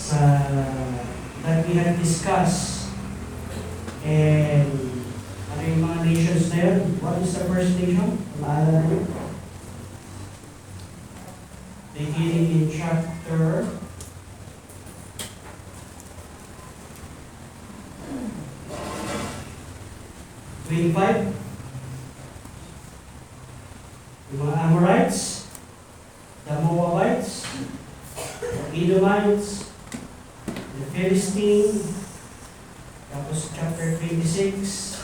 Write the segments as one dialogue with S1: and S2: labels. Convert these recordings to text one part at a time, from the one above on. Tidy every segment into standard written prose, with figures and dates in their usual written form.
S1: sa that we have discussed. And ano yung mga nations na yun? What is the first nation? Maalala nyo? Beginning in chapter 25. Yung mga Amorites, the Moabites, the Edomites, the Philistine, tapos chapter 26,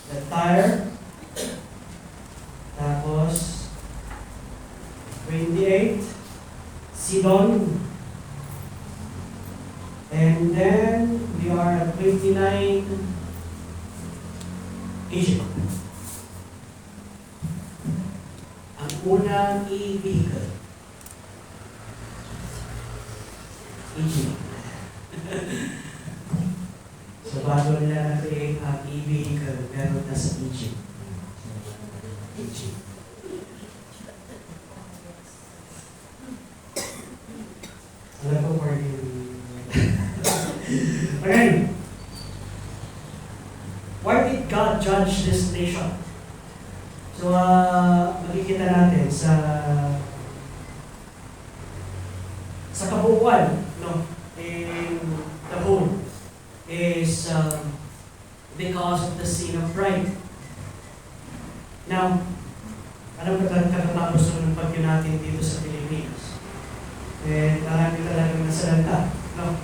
S1: the Tyre, tapos 28, Sidon, and then we are at 29, Egypt. Ang unang i-vehicle, Egypt. So bago nila na-create ang e-vehicle, meron na sa Egypt. Egypt. Alam ko for you. Okay. Why did God judge this nation? So, makikita natin sa kabuuan, no, in the whole is because of the sin of pride. Now, alam ko katatapos ng bagyo natin dito sa Pilipinas. And marami talagang nasalanta, no?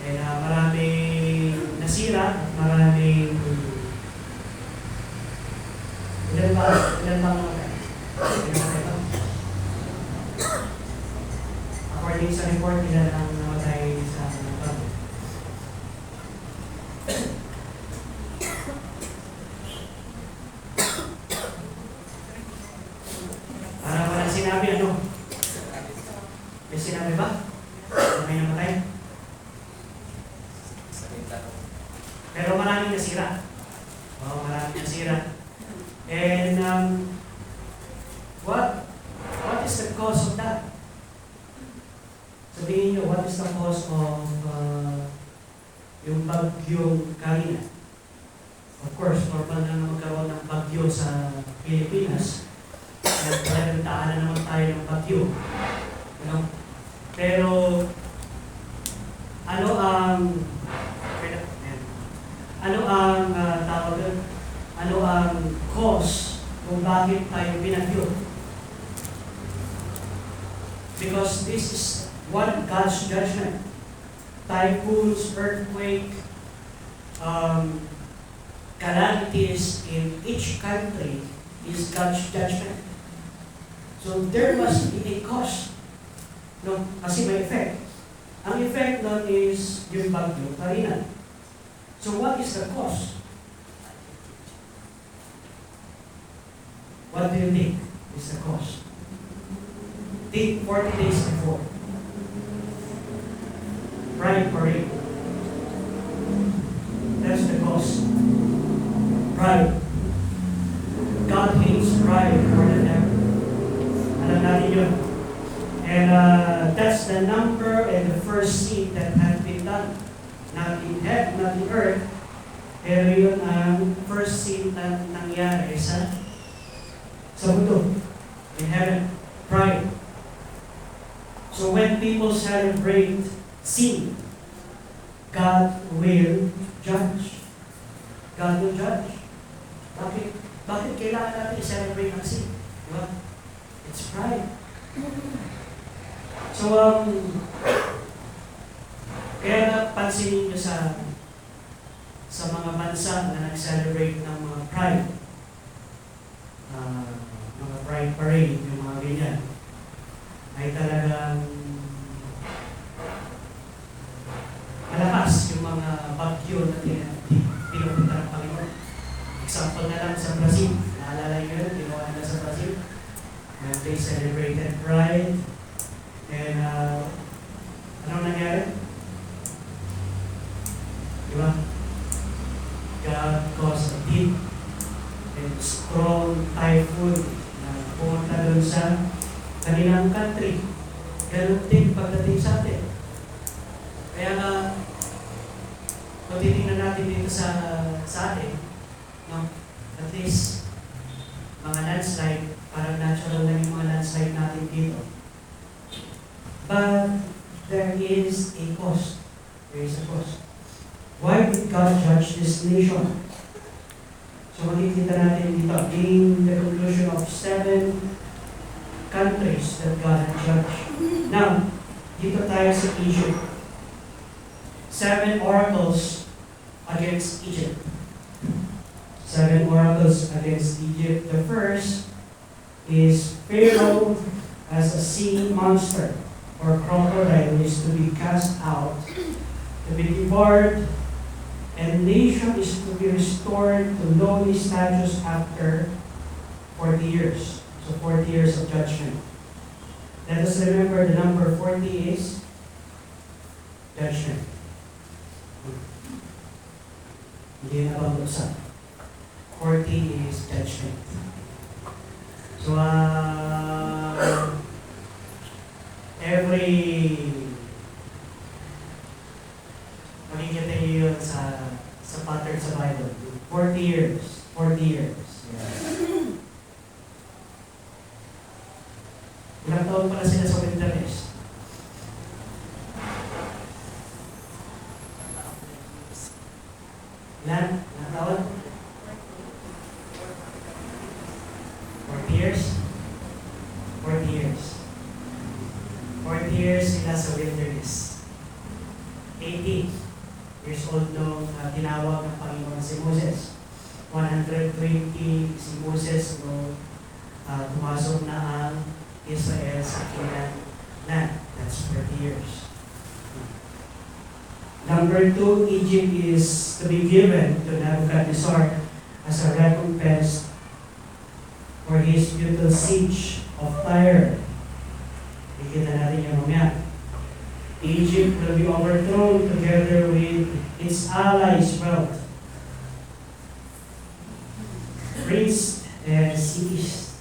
S1: And maraming nasira, maraming ilan ba namatay? According sa report, ilan ang namatay sa bagyo? Para walang sinabi, ano? May sinabi ba? May namatay? Pero maraming nasira. Oo, maraming nasira. And what is the cause of that? Sabihin niyo, what is the cause of yung bagyong Karina? Of course, normal na magkaroon ng bagyo sa Pilipinas. Talagang daanan naman tayo ng bagyo. You know? Pero, ano ang cause kung bakit tayo binagyo? Because this is one God's judgment. Typhoons, earthquake, calamities in each country is God's judgment. So there must be a cause. No, kasi may effect. Ang effect nun is yung bagyo Karina. So what is the cause? What do you think is the cause? Think 40 days before. Pride parade. That's the cause. Pride. God hates pride more than ever. Alam natin yun. And that's the number and the first seed that has been done. Not in heaven, not in earth. Pero yun ang first seed na nangyari sa mundo. In heaven. Pride. So when people celebrate sin, God will judge. God will judge. Bakit kailangan natin i-celebrate ang sin? Diba? It's pride. So, kaya napansin niyo sa mga bansa na nag-celebrate ng mga pride, mga pride parade, yung mga ganyan, ay talagang malakas yung mga bagyo na pinupunta ng Panginoon. Example na lang sa Brazil. Naalala nyo yun, ginawa nila sa Brazil. And they celebrated pride. And anong nangyari? Diba? God caused a deep and strong typhoon na pumunta doon sa kanilang country. Ganun din pagdating sa atin. Kaya nga, kung titingnan natin dito sa atin, no? At least, mga landslide, parang natural lang yung mga landslide natin dito. But, there is a cost. There is a cost. Why did God judge this nation? So makikita natin dito, in the conclusion of 7 countries that God had judged. Now, dito tayo sa Egypt. 7 oracles against Egypt. 7 oracles against Egypt. The first is Pharaoh as a sea monster or crocodile is to be cast out, to be devoured, and nation is to be restored to lowly status after 40 years. So 40 years of judgment. Let us remember the number 40 is judgment. Hindi na bang buksan? 40 is judgment. So, makikita niyo yun sa pattern sa Bible. 40 years. 40 years. Yeah. Ilang taon pala sila sa wilderness? Ilan? Ilang taon? 40 years? 40 years. 40 years sila sa wilderness. 80 years old nung tinawag ng Panginoon si Moses. 120 si Moses nung pumasok na ang Israel sa Canaan land. That's 40 years. Number 2, Egypt is to be given to Nebuchadnezzar as a recompense for his brutal siege of Tyre. Ikita natin yung mamaya. Egypt will be overthrown together with its allies' wealth, priests, and cities.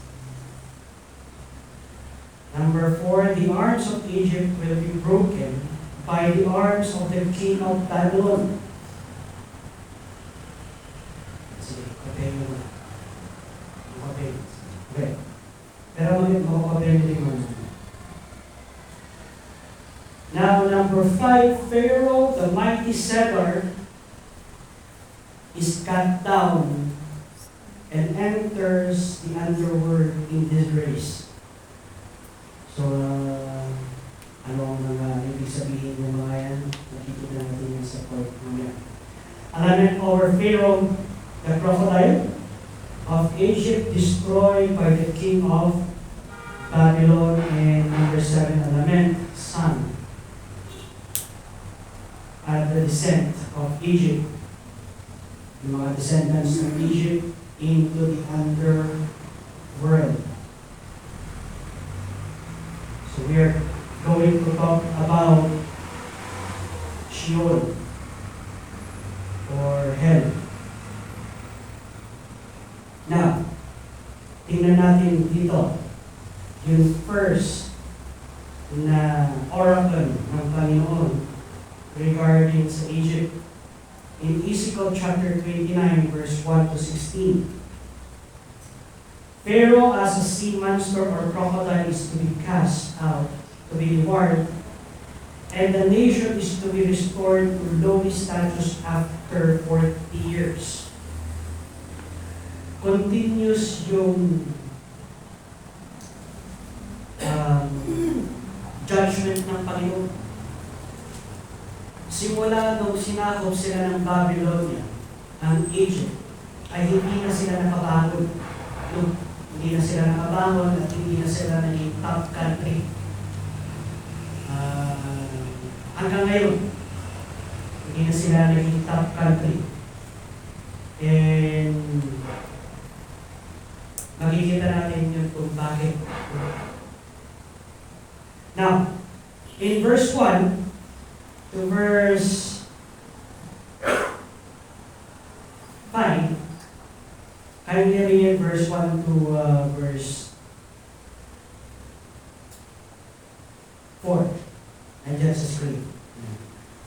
S1: Number 4, the arms of Egypt will be broken by the arms of the king of Babylon. Sige, kapayin mo na. Kapayin. Okay. Pero makakapayin din mo na. Now, number 5, Pharaoh, the mighty settler, is cut down and enters the underworld in disgrace. So, ano ang mga ibig sabihin ng mga yan? Nakikita natin yan sa court mamaya. Alamin over Pharaoh, the crocodile of Egypt, destroyed by the king of Babylon. And number 7, Alamin, son, at the descent of Egypt, yung mga descendants of Egypt into the underworld. So we are going to talk about Sheol or hell. Now, tingnan natin dito yung first na oracle ng Panginoon regarding sa Egypt. In Ezekiel chapter 29, verse 1 to 16. Pharaoh as a sea monster or crocodile is to be cast out, to be devoured, and the nation is to be restored to lowly status after 40 years. Continuous yung judgment ng Panginoon. Simula nung sinakop sila ng Babylonia, ang Egypt, ay hindi na sila nakabangon. Hindi na sila nakabangon at hindi na sila naging top country. Hanggang ngayon, hindi na sila naging top country. And makikita natin yun kung bakit. Now, in verse 1 to verse 5, kindly read verse 1 to verse 4. Nandiyan sa screen.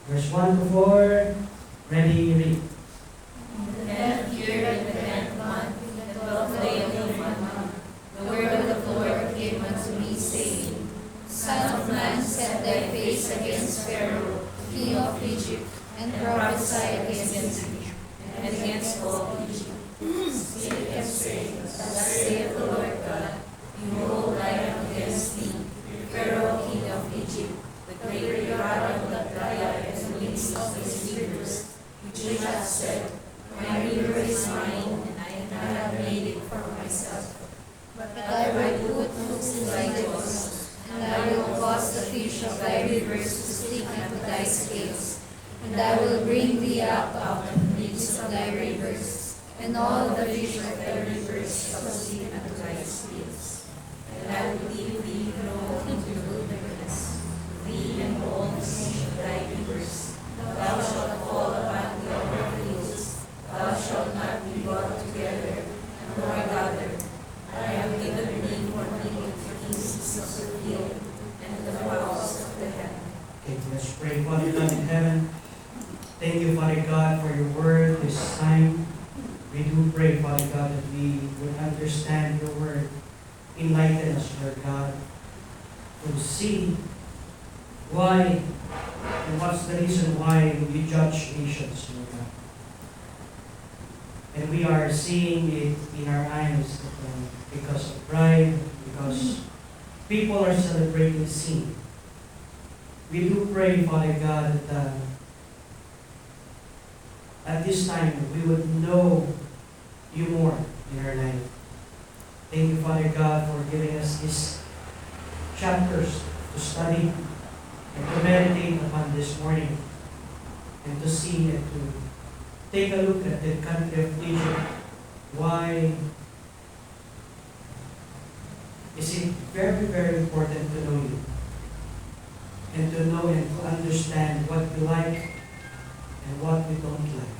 S1: Verse 1 to 4. Ready, read.
S2: In the 10th year, in the 10th month, in the 12th day of the month, the word of the Lord came unto me, saying, Son of man, set thy face against Pharaoh, king of Egypt, and prophesy against him, and against all Egypt. Speak and say, Thus saith the Lord God, Behold, I am against thee, Pharaoh, king of Egypt, the great God of the Gilead, and the midst of his rivers, which you have said, My river is mine, and I have made it for myself. But I will put hooks in thy jaws, and I will cause the fish of thy rivers to stick unto thy scales, and I will bring thee up out of the midst of thy rivers, and all the fish of thy rivers shall stick unto thy scales. And I will leave thee alone into the wilderness, thee and all the fish of thy rivers. Thou shalt fall upon the upper hills, thou shalt not be brought together, nor gathered. I have given thee for meat the beasts of the field, and the fowls of the heaven.
S1: Okay, let's pray. Father God in heaven, thank you, Father God, for your word this time. We do pray, Father God, that we would understand your word. Enlighten us, Lord God, to see why and what's the reason why you judge nations, Lord God. And we are seeing it in our eyes because of pride, because people are celebrating sin. We do pray, Father God, that at this time we would know you more in our life. Thank you, Father God, for giving us these chapters to study and to meditate upon this morning, and to see and to take a look at the country of Egypt. Why is it very, very important to know you, and to know and to understand what we like and what we don't like.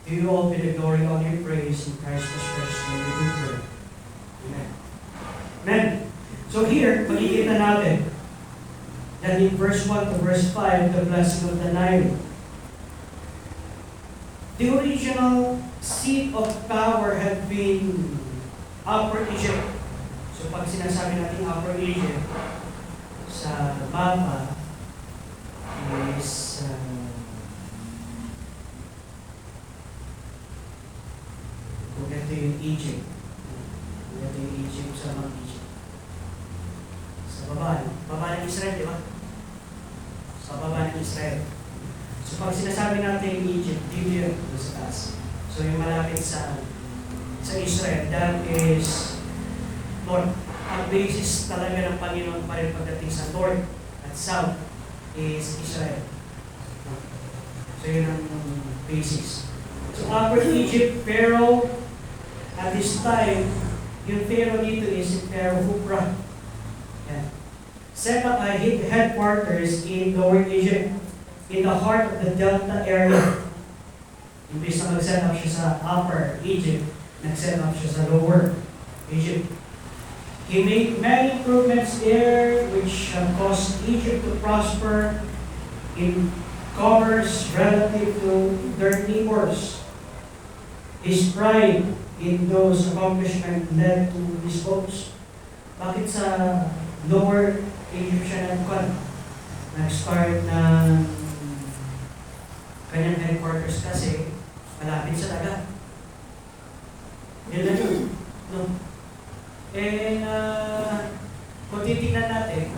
S1: To you all be the glory, all your praise in Christ's precious name we do pray. Amen. Amen. So here, makikita natin that in verse 1 to verse 5, the blessing of the Nile. The original seat of power had been Upper Egypt. So pag sinasabi natin Upper Egypt, sa mapa is kung ito yung Egypt. Ito yung Egypt sa mga Egypt. Sa baba ng Israel, di ba? Sa baba ng Israel. So pag sinasabi natin Egypt, dito yun sa taas. So yung malapit sa Israel, that is north. Ang basis talaga ng Panginoon pa rin pagdating sa north at south is Israel. So yun ang basis. So Upper Egypt, Pharaoh, at this time, yung Pharaoh dito is si Pharaoh Hupra. Yan. Set up a headquarters in Lower Egypt, in the heart of the Delta area. Imbis na mag-set up siya sa Upper Egypt, nag-set up siya sa Lower Egypt. He made many improvements there which caused Egypt to prosper in commerce relative to their neighbors. His pride in those accomplishments led to his boast. Bakit sa Lower Egypt siya nag-start ng kanyang headquarters kasi malapit sa dagat. Yun lang yun. No? And kung titignan natin,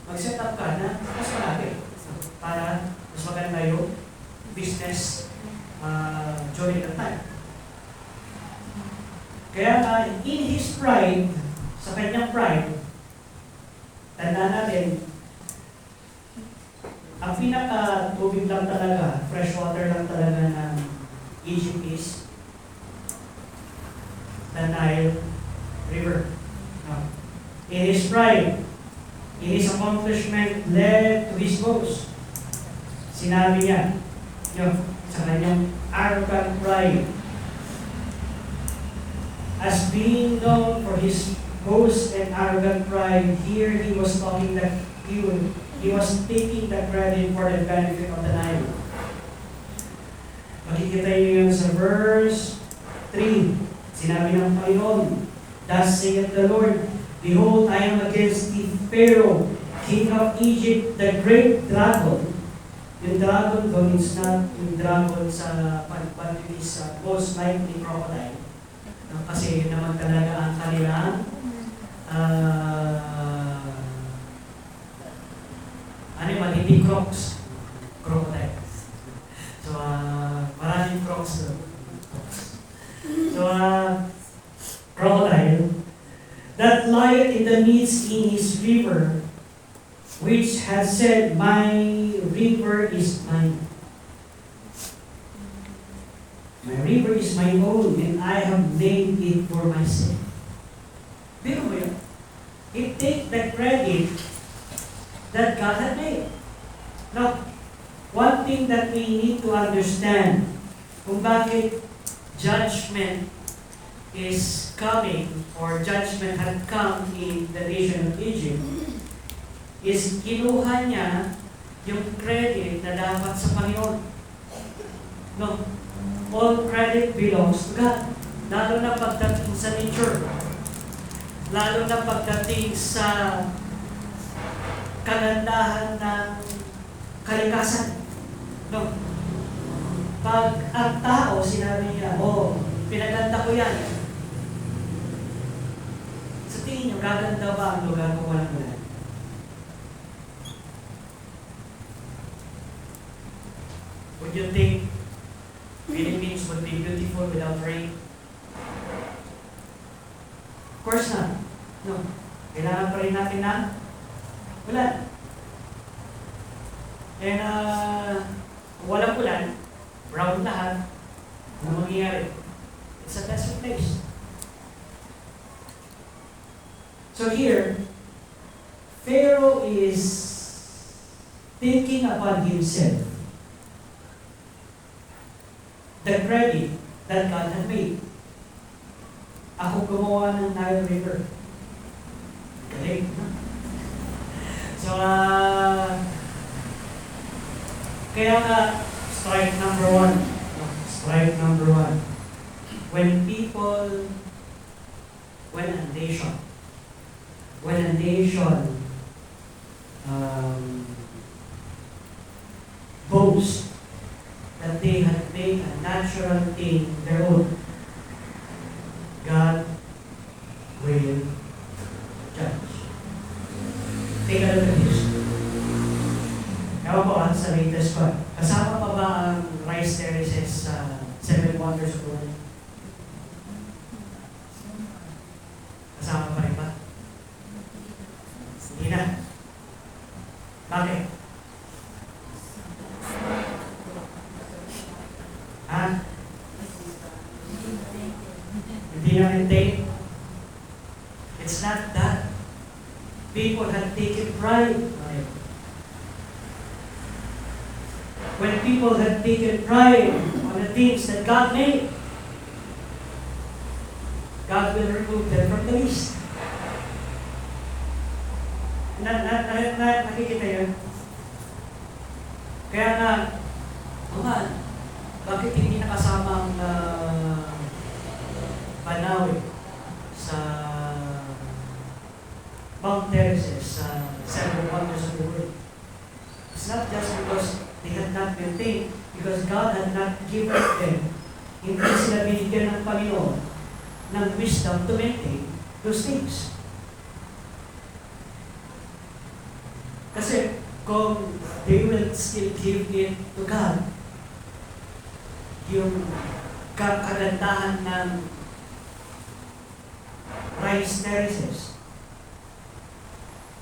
S1: mag-set up ka na mas malapit para mas maganda yung business during the time. Kaya in his pride, sa kanyang pride, tandaan natin, ang pinaka-tubig lang talaga, fresh water lang talaga ng Egypt is the Nile River. In his pride, in his accomplishment led to his boast. Sinabi niya, sa kanyang arrogant pride, as being known for his boast and arrogant pride, here he was talking that he was taking the credit for the benefit of the Nile. Makikita niyo yun sa verse 3. Sinabi ng Panginoon, thus saith the Lord, behold, I am against the Pharaoh, king of Egypt, the great dragon. Yung dragon doon is not yung dragon sa but it is most likely crocodile. Kasi yun naman talaga ang kanilang animal, hindi crocs. Crocodile. So, maraming crocs doon. So, crocodile that lieth in the midst in his river, which has said, my river is mine. My river is my own, and I have named it for myself. Biro mo yun? He take the credit that God had made. Now, one thing that we need to understand kung bakit judgment is coming, or judgment had come in the nation of Egypt, is kinuha niya yung credit na dapat sa Panginoon. No, all credit belongs to God. Lalo na pagdating sa nature. Lalo na pagdating sa kagandahan ng kalikasan. No. Pag ang tao, sinabi niya, pinaganda ko yan. Sa tingin niyo, gaganda ba ang lugar kung walang ulan? Would you think Philippines would be beautiful without rain? Of course not. No. Kailangan pa rin natin ng ulan. And walang ulan, brown lahat, ano mangyayari? It's a desert place. So here, Pharaoh is taking upon himself the credit that God had made. Ako gumawa ng Nile River. Galing. So, kaya nga, strike number one. When a nation boasts that they had made a natural thing their own, God will judge. Take a look at this. Ewan ko sa latest pa. Kasama pa ba ang rice terraces sa 7 Wonders of the World? Kasama pa rin ba? Hindi na. Bakit? Hindi na maintain. It's not that. People have taken pride on it. When people have taken pride on the things that God made, God will remove them from the list. Nakikita yun? Kaya nga, bakit hindi nakasama ang Banawe sa Mount Terraces, sa 7 Wonders of the World? It's not just because they had not maintained, because God had not given them, hindi sila binigyan ng Panginoon ng wisdom to maintain those things. Kasi kung they will still give it to God, yung kagandahan ng rice terraces,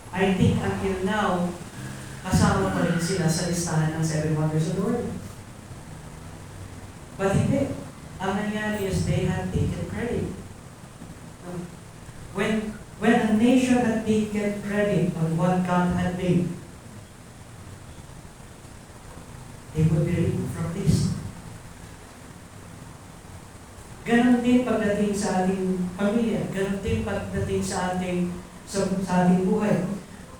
S1: I think until now, kasama pa rin sila sa listahan ng 7 Wonders of the World. But hindi. Ang nangyari is they have taken credit. When a nation had taken credit on what God had made, they would be removed from this. Ganon din pagdating sa ating pamilya. Ganon din pagdating sa ating buhay.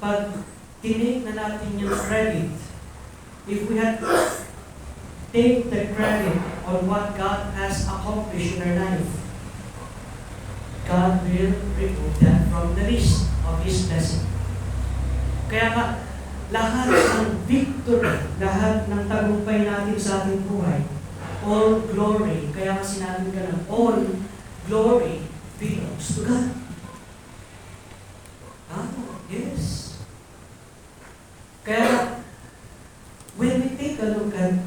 S1: Pag tinake na natin yung credit, if we had take the credit on what God has accomplished in our life, God will remove that from the list of His blessing. Kaya nga, lahat ng victory, lahat ng tagumpay natin sa ating buhay, all glory, kaya nga sinabi ka na, all glory belongs to God. Yes. Kaya, when we take a look at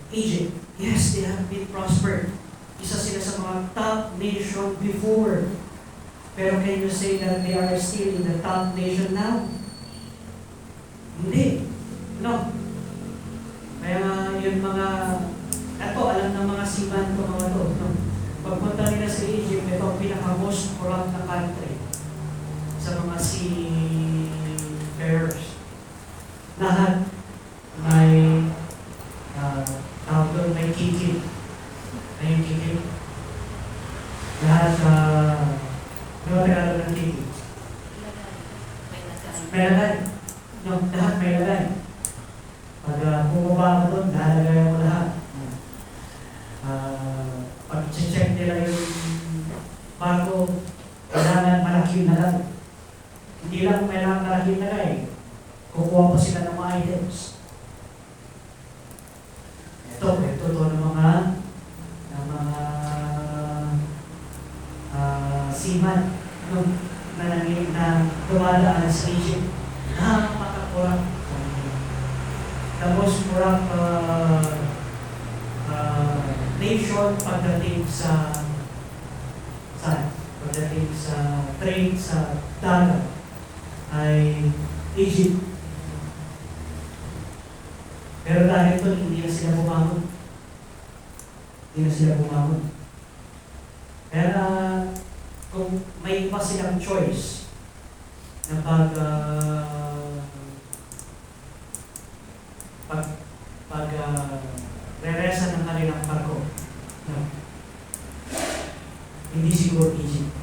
S1: Egypt, yes, they have been prospered. Isa sila sa mga top nation before. Pero can you say that they are still in the top nation now? Hindi. No. Kaya yung mga, alam ng mga siman ko mga to. No? Pagpunta nila sa Egypt, ito ang pinaka-most corrupt na country sa mga seafarers. Lahat may tawag doon, may kikip. May kikip. Lahat, ano Tagalog ng kikip? May lagay. No, lahat may lagay. Pag bumaba mo doon, lalagay mo lahat. Pag check nila yung barko, kailangan malaki na lang. Hindi lang kailangan malaki na lang eh. Kukuha pa sila ng mga items. Ito ng mga seaman na dumadaan sa Egypt. Napakakurap. Tapos kurap nation pagdating sa trade sa dagat ay Egypt. Pero dahil ito, hindi na sila bumangon. Kaya kung may iba silang choice na reresa ng kanilang barko, no. Hindi siguro Egypt.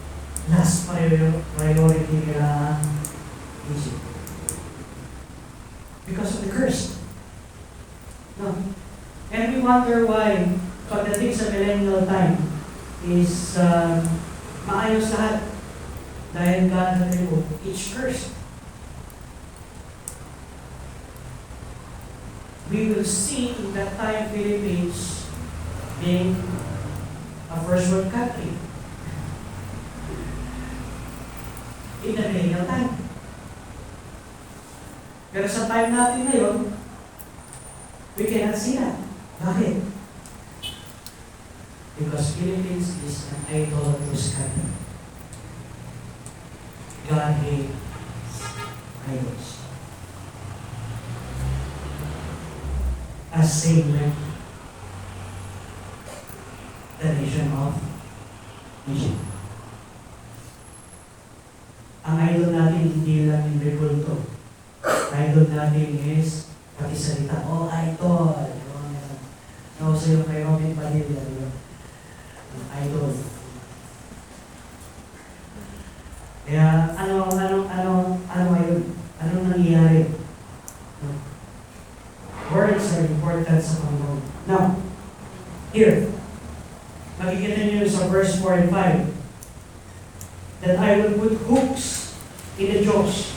S1: Last priority nila Egypt. Because of the curse. No. And we wonder why pagdating sa millennial time is maayos lahat dahil God had removed each curse. We will see in that time Philippines being a first world country in the millennial time. Pero sa time natin ngayon, we cannot see that. Bakit? Because Philippines is an idolatrous country. God hates idols. As same like the nation of Egypt. Ang idol natin hindi lang yung rebulto. Idol natin is pati salita. Oh, idol! Nauso yung kay Robin Padilla. Idol. Kaya ano ngayon? Anong nangyayari? Words are important sa Panginoon. Now, here, makikita niyo sa verse 4 and 5 that I will put hooks in the jaws.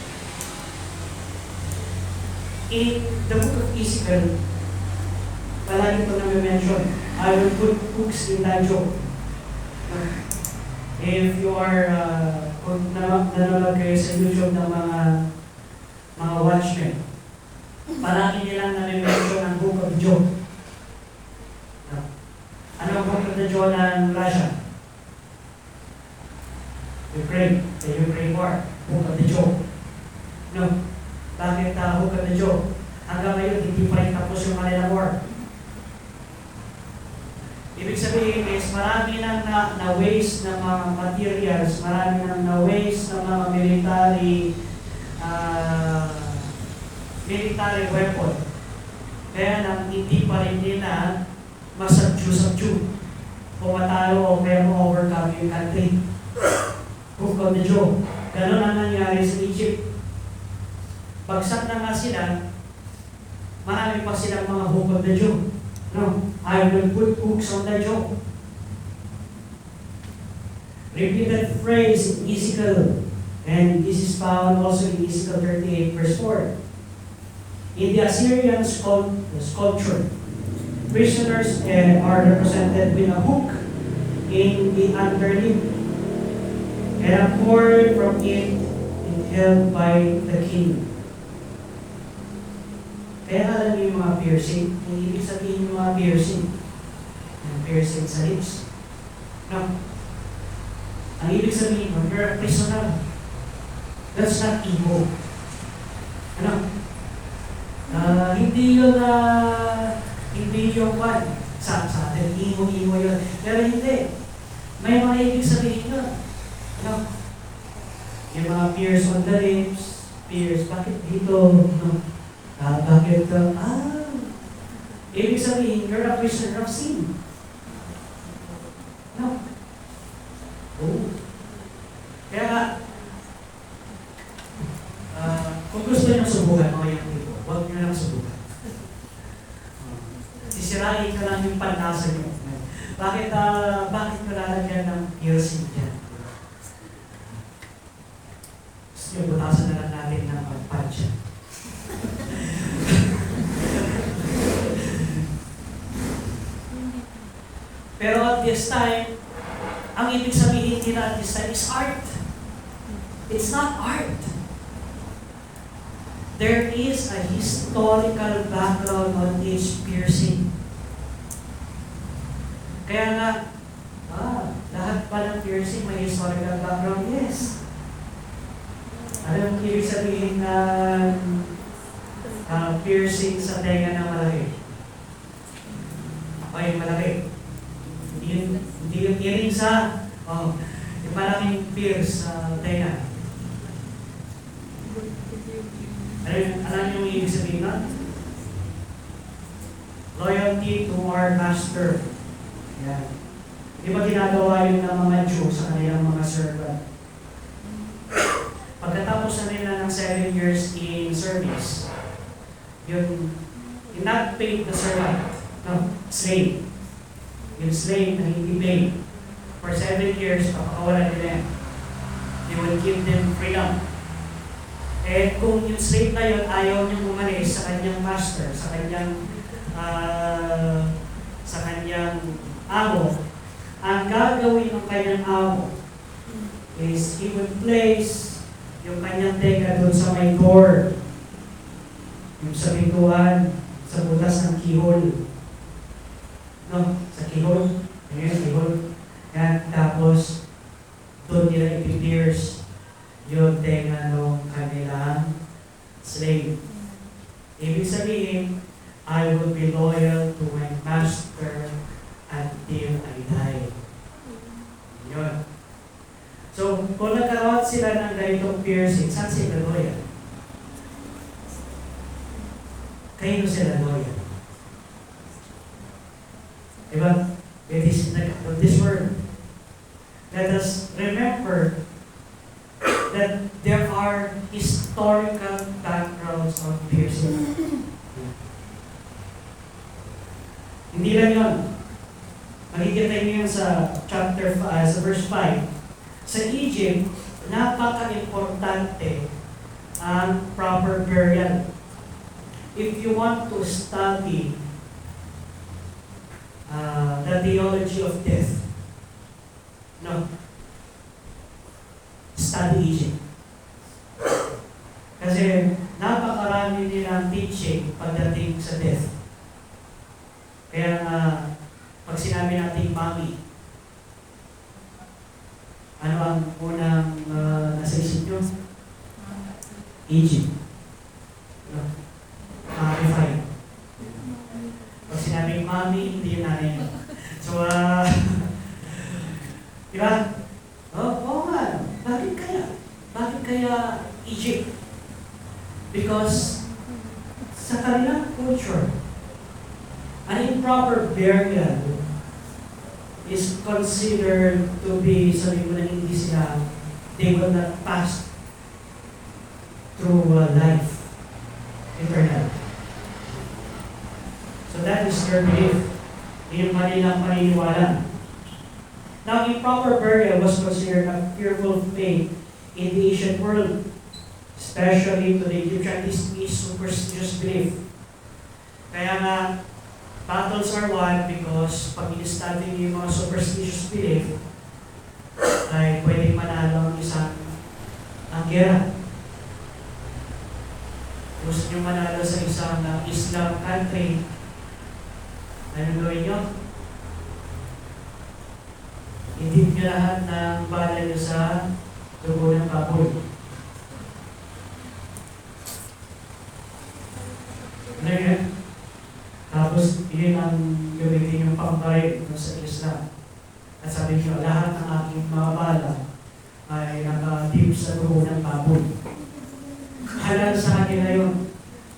S1: In the book of Ezekiel, palagi ito na-mention, I will put hooks in thy jaw. If you are, kung nanonood kayo sa YouTube ng mga watchmen, palagi nilang na-mention ang book of Job. Ano ang book of the Job ng Russia? Ukraine, the Ukraine war, book of the Job. No. Bakit book of the Job? Hanggang ngayon, hindi pa rin tapos yung kanilang war. Ibig sabihin is, marami nang na-waste ng mga materials, marami nang na-waste ng mga military weapon. Kaya lang, hindi pa rin nila masabju-sabju. pumatalo o kaya ma-overcome yung country. Hook of the jaw. Ganon ang nangyari sa Egypt. Bagsak na nga sila, marami pa silang mga hook of the jaw. No? I will put hooks on the jaw. Repeated phrase in Ezekiel, and this is found also in Ezekiel 38 verse 4. In the Assyrian sculpture, prisoners are represented with a hook in the underlip and a cord from it held by the king. Kaya alam niyo yung mga piercing, yung ibig sabihin yung mga piercing. Yung piercing sa lips. No. Ang ibig sabihin mo, you're a prisoner. That's not ego. Ano? Hindi yun hindi yung one. Sa atin, ego yun. Pero hindi. May mga ibig sabihin yun. Ano? Yung mga pierce on the lips, pierce, bakit dito? No? Bakit ibig sabihin, you're a prisoner of sin. No? Oh. Kaya, kung gusto nyo subukan, mga yung dito, huwag nyo lang subukan. Sisirain ka lang yung panlasa nyo. Bakit nyo lalagyan ng piercing dyan? Gusto nyo, butasan na lang natin ng pagpadya. Pero at this time, ang ibig sabihin nila at this time is art. It's not art. There is a historical background on each piercing. Kaya nga, lahat pa ng piercing may historical background? Yes. Ano yung ibig sabihin na piercing sa tenga na malaki? Okay, malaki. Hindi yung earring sa, yung malaking pierce sa tenga. Alam niyo yung ibig sabihin na? Loyalty to our master. Yan. Di ba ginagawa yun ng mga Jew sa kanilang mga servant? Pagkatapos na nila ng 7 years in service, yun not paid the servant, no, slave. Yung slave na hindi paid. For 7 years, papakawalan nila yan. They will give them freedom. Eh kung yung slave na yun ayaw niyang umalis sa kanyang master, sa kanyang amo, ang gagawin ng kanyang amo is he will place yung kanyang tenga doon sa may door, yung sa pintuan, sa butas ng keyhole. No? Sa keyhole. Ayan, keyhole. Yan, tapos doon nila ipipierce yung tenga ng kanilang slave. Ibig sabihin, I will be loyal to my master until I die. Yun. So, kung nagkaroon sila ng ganitong piercing, saan sila loyal? Kayo sila loyal. Diba? It is like this word. Let us remember that there are historical backgrounds of piercing. Hindi lang yun. Makikita niyo yun sa chapter 5, sa verse 5. Sa Egypt, napaka-importante ang proper burial. If you want to study the theology of death, no, study Egypt. Kasi napakarami nilang teaching pagdating sa death. Kaya pag sinabi natin mami, ano ang unang nasa isip nyo? Egypt. No? Mummified. Pag sinabi mami, hindi yung nanay nyo. So, di ba? Oo nga. Bakit kaya? Bakit kaya Egypt? Because sa kanilang culture, an improper burial is considered to be, sabi ko na hindi sila, they will not pass through life eternal. So that is their belief. Yung kanilang paniniwala. Now, improper burial was considered a fearful fate in the ancient world, especially to the Egyptian. This is superstitious belief. Kaya nga, battles are won because pag in-study niyo yung mga superstitious belief, ay pwedeng manalo ang isang gera. Gusto nyo manalo sa isang Islam country, anong gawin nyo? Idip nyo lahat ng bala nyo sa dugo ng baboy. Ano yun? Tapos, yun ang gamitin yung pangkarit sa Islam. At sabi nyo, lahat ng aking mga bala ay nakadip sa dugo ng baboy. Halal sa kanila yun.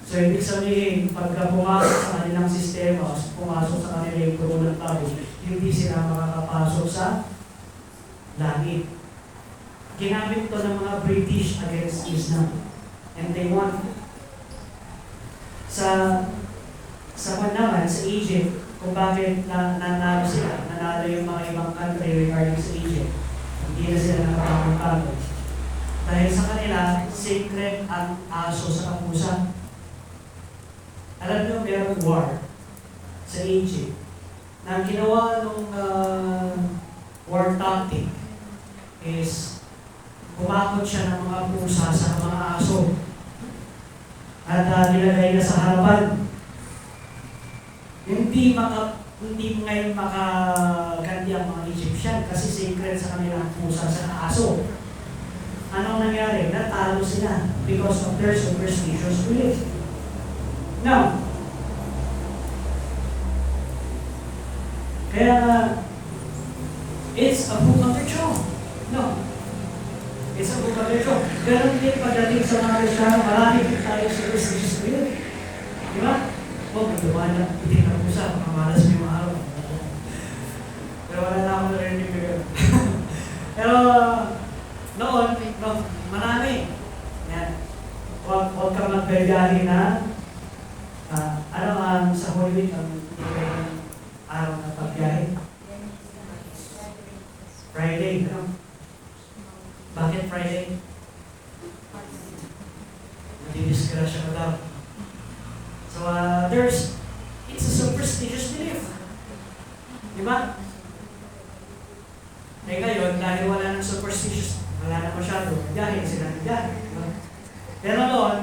S1: So, ibig sabihin, pagka pumasok sa kanilang sistema, pumasok sa kanila yung dugo ng baboy, hindi sila makakapasok sa langit. Ginamit to ng mga British against Islam. And they want sa naman, sa Egypt, kung bakit nanalo sila, nanalo yung mga ibang country regarding sa Egypt. Hindi na sila nakapagpapagod. Dahil sa kanila, sacred ang aso sa kapusa. Alam nyo, mayroong war sa Egypt na ginawa nung war tactic is kumakot siya ng mga pusa sa mga aso at nilagay na sa harapan. Hindi ngayon makaganti ang mga Egyptian kasi sacred sa kanilang pusa sa aso. Anong nangyari? Natalo sila because of their superstitious belief. Now, kaya it's a book of their own. No. It's a book of their own. Ganun din pagdating sa mga Kristiyano, marami din tayo superstitious belief. Di ba? Huwag magawa na, hindi na pusa, makamalas mo yung araw. Pero wala na ako narinig bigyan. Pero, noon, marami. Yan. Huwag ka magbigahin na sa Holy Week, ang araw na pagbiyahe. Friday, ano? Bakit Friday? Nadidisgrasya ka daw. So, it's a superstitious belief. Diba? Eh ngayon, dahil wala ng superstitious, wala na masyado, dahil sila nagdahil. Diba? Pero noon,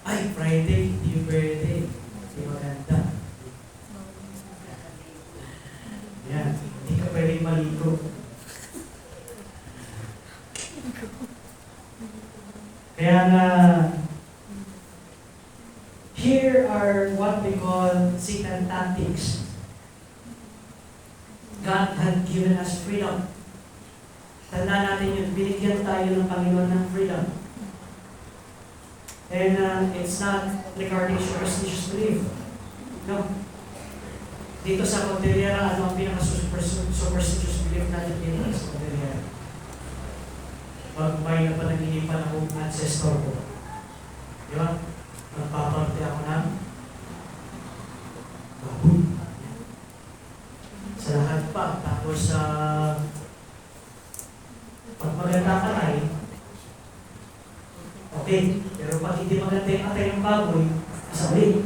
S1: ay, Friday, hindi yung birthday. Hindi maganda. Yan, hindi ka pwedeng maligo. Kaya nga, here are what we call Satan tactics. God had given us freedom. Tandaan natin yun, binigyan tayo ng Panginoon ng freedom. And it's not regarding superstitious belief. No. Dito sa Cordillera, ano ang pinaka-superstitious belief natin dito sa Cordillera? Pag may napanaginipan akong ancestor ko. Di ba? Nagpaparte ako ng baboy. Sa lahat pa. Tapos pag maganda ka na okay. Pero pag hindi maganda yung atay ng baboy, kasali.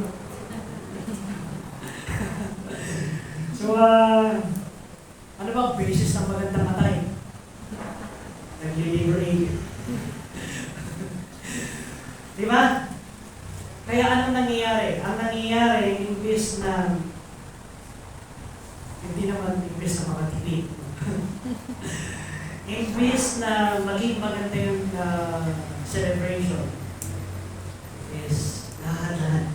S1: So, ano ba ang basis ng magandang atay? Nag-liberate. Di ba? Kaya anong nangyayari? Ang nangyayari, imbis na makatipid. Imbis na maging maganda yung celebration is lahat-lahat.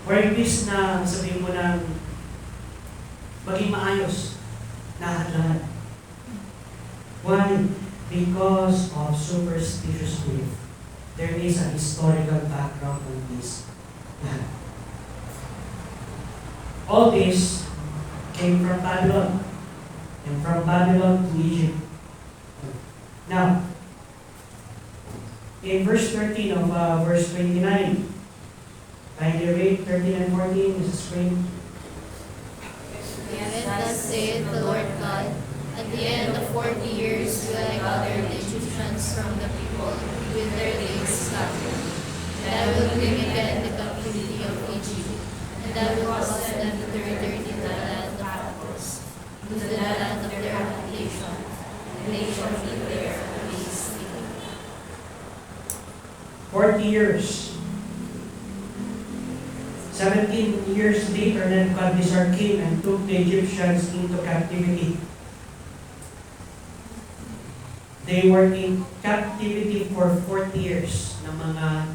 S1: Or imbis na sabihin mo ng maging maayos, lahat-lahat. Why? Because of superstitious belief. There is a historical background on this. All this came from Babylon, and from Babylon to Egypt. Now, in verse 13 of verse 29, kindly read 13 and 14, Mrs. Spring.
S2: Yet thus saith the Lord God, at the end of 40 years will I gather the Egyptians from the people with their days scattered. And I will bring again the captivity of Egypt, and I will cause them to return to the land of Pathros, to the land of their habitation, and they shall be there amazed.
S1: 40 years. 17 years later, Nebuchadnezzar came and took the Egyptians into captivity. They were in captivity for 40 years ng mga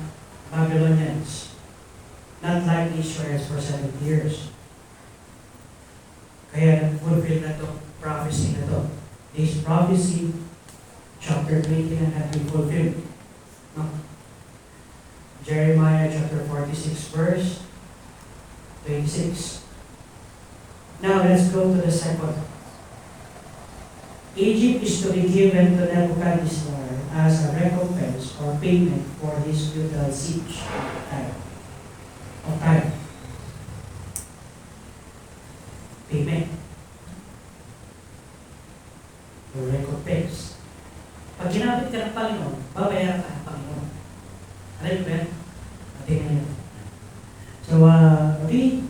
S1: Babylonians. Not like Israel for 70 years. Kaya nag-fulfill na to, prophecy na to. This prophecy, chapter 20 na had been fulfilled. No? Jeremiah chapter 46 verse 26. Now let's go to the second. Egypt is to be given to Nebuchadnezzar as a recompense or payment for his brutal siege of time. Payment. Or recompense. Pag ginamit ka ng Panginoon, babayaran ka ng Panginoon. Alam mo ba yan? Tingnan nyo. So, read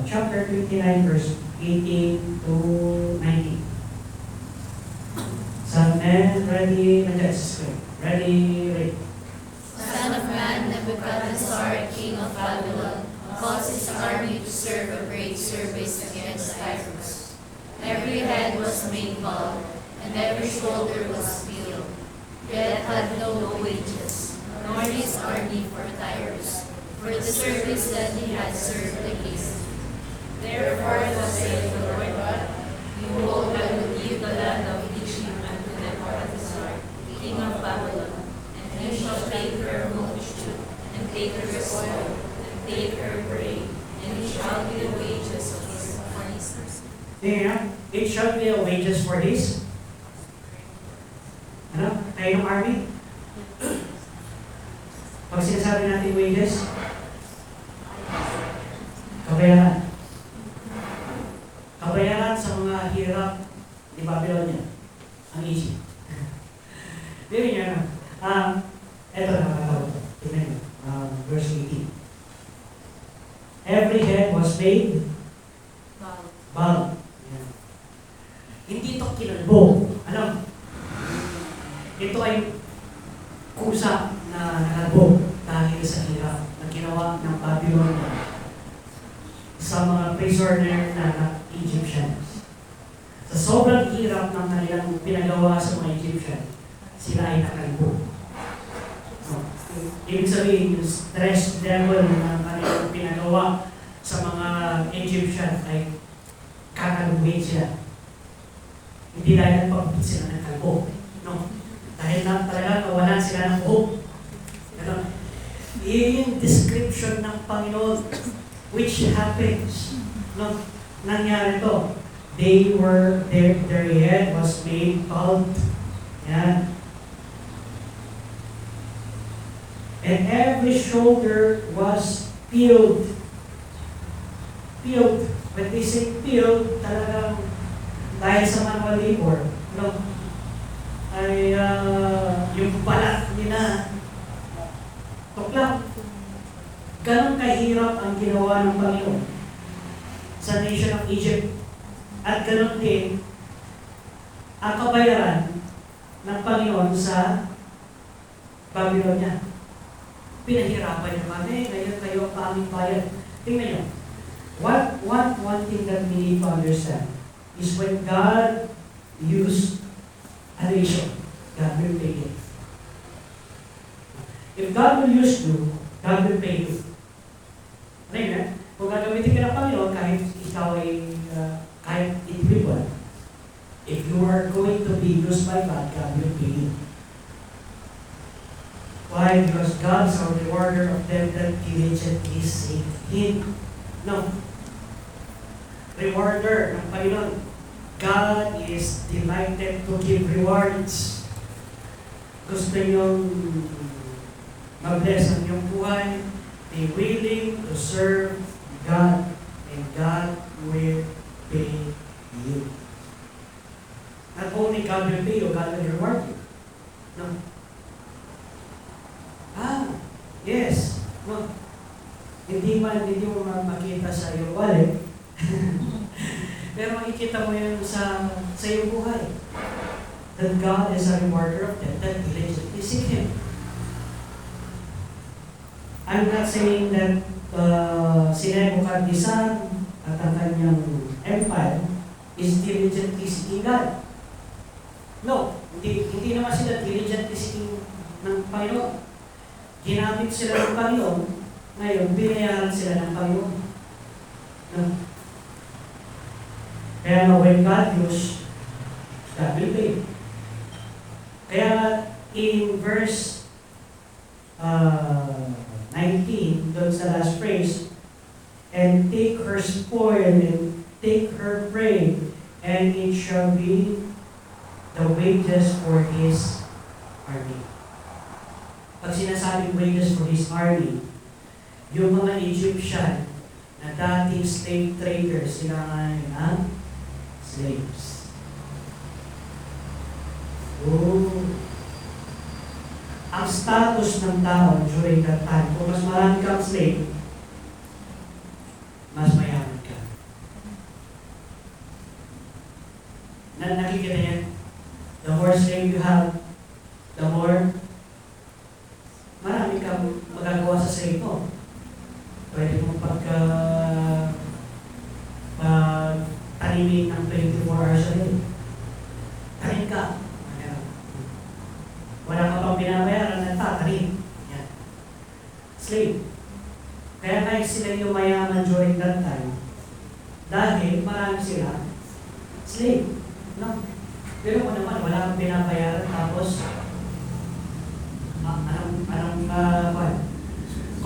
S1: chapter 29, verse 18 to 19. Son man, ready, and that's good. Ready, ready.
S2: Son of man, Nebuchadnezzar, king of Babylon, caused his army to serve a great service against Tyrus. Every head was made bald, and every shoulder was peeled, yet had no wages, nor his army for Tyrus, for the service that he had served against. Therefore thus saith the Lord God, behold, I will give the land of Egypt unto Nebuchadnezzar, king of Babylon, and he shall take her multitude, and take her spoil, and take her prey, and it shall be the wages of his offenses.
S1: Yeah, it shall be a wages for this. Ano? Tayo ng army? Pag sinasabi natin wages, kabayaran. Kabayaran sa mga hirap ni Babylonia, ang Egypt. Dili niya na. Ito na nakatawag. Tingnan nyo. Verse 18. Every head was made bald. Yan. Hindi ito kinalbo. Ano? Ito ay kusa na nakalbo dahil sa hirap na ginawa ng Babylonia sa mga prisoner na Egyptians. Sa sobrang hirap ng kanilang pinagawa sa mga Egyptian, sila ay nakalbo. No. Ibig sabihin, yung stress level ng kanilang pinagawa sa mga Egyptian ay kakalbuhin sila. Hindi dahil nagpapit sila ng kalbo. No. Dahil na talaga kawalan sila ng hope. Ano? Iyon yung description ng Panginoon which happens. No? Nangyari to. Their head was made bald. Yan. And every shoulder was peeled. Peeled. When they say peeled, talagang dahil sa manual labor. No? Ay yung balat nila tuklap. Ganon kahirap ang ginawa ng Panginoon sa nation of Egypt. At ganon din ang kabayaran ng Panginoon sa Babylonia. Pinahirapan niyo kami, ngayon kayo ang aming bayan. Tingnan niyo. One thing that we need to understand is when God used a nation, God will pay you. If God will use you, God will pay you. Amen? Kung gagamitin ka ng Panginoon, kahit ikaw ay kahit individual, if you are going to be used by God, God will pay you. Why? Because God is our rewarder of them that diligently seek Him. No. Rewarder ng Panginoon. God is delighted to give rewards. Gusto niyong mag-bless ang iyong buhay, be willing to serve God, and God will pay you. Not only God will pay you, God will reward you. No. Yes. No. Hindi mo makita sa iyong wallet, pero makikita mo yan sa iyong buhay. That God is a rewarder of them that diligently seek Him. I'm not saying that si Nebuchadnezzar at ang kanyang empire is diligently seeking God. No, hindi naman sila diligently seeking ng Panginoon. Ginamit sila ng Panginoon, ngayon binayaran sila ng Panginoon. No? Kaya nga when God use, God will pay. Kaya in verse 19, doon sa last phrase, and take her spoil and take her prey, and it shall be the wages for his army. Pag sinasabing wages for his army, yung mga Egyptian na dating slave traders, sila nga slaves. Ang status ng tao during that time, kung mas marami kang slave, mas mayaman ka. Nakikita yan? The more slave you have, the more marami kang magagawa sa slave mo. Pwede mong tanimin ng 24 hours a day. Tanim ka. Wala ka pang binabayaran ng tatanim. Yan. Slave. Kaya kahit sila yung mayaman during that time, dahil marami sila slave. No? Pero kung naman, wala kang binabayaran, tapos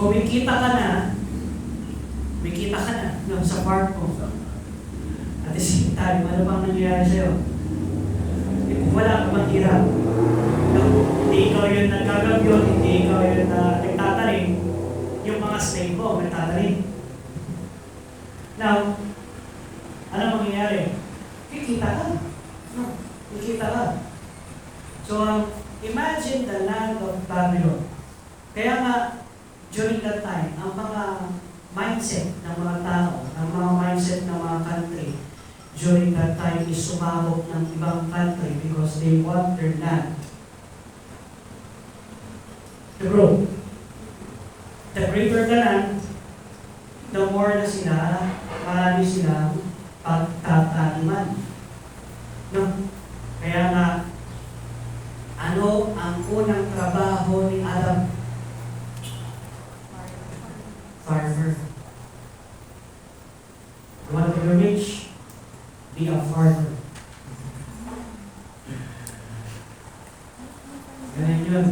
S1: kumikita ka na no, sa farm mo. At the same time, ano bang nangyayari sa'yo? Kung wala ka matira, hindi ikaw yun nagkagabyot, hindi ikaw yun nagtatanim, yung mga slave mo, nagtatanim. Now, ano mangyayari? Kikita ka. No, kikita ka. So, imagine the land of Babylon. Kaya nga, during that time, ang mga mindset ng mga tao, ang mga mindset ng mga country, during that time is sumabog ng ibang country because they want their land to grow. The greater the land, the more na sila, marami silang pagtataniman. No? Kaya nga, ano ang unang trabaho ni Adam? Farmer. You want to be rich? Be a farmer. Ganun yun.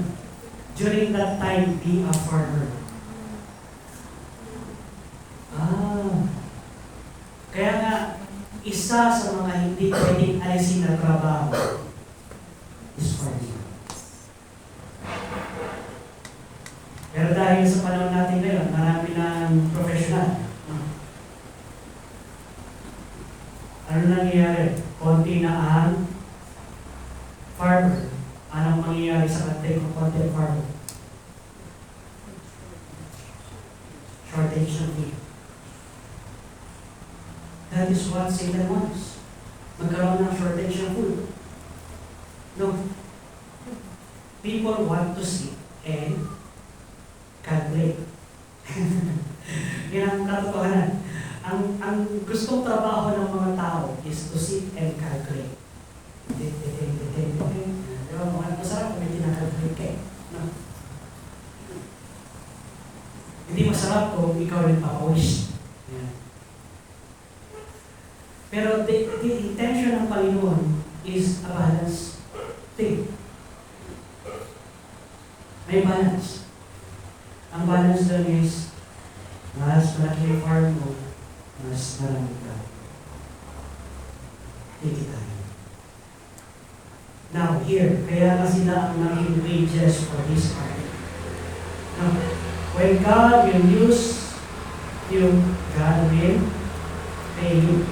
S1: During that time, be a farmer. Kaya nga, isa sa mga hindi pwedeng alisin na trabaho is farming. Pero dahil sa panahon natin ngayon, marami ng professional. Ano nangyayari? Konti na ang farmer. Anong mangyayari sa country kung konti ang farmer? Shortage ng food. That is what Satan wants. Magkaroon ng shortage ng food. No. People want to see and calculate. Yan ang katotohanan. Ang gustong trabaho ng mga tao is to sit and calculate. Diba, mga masarap kung may kinakalculate kayo. No? Hindi masarap kung ikaw rin papawis. Yeah. Pero the intention ng Panginoon is a balance thing. May balance. Ang balance doon is, mas malaki yung farm mo, mas marami ka kikitain. Now, here, kaya nga sila ang naging wages for this art. Now, when God will use you, God will pay you.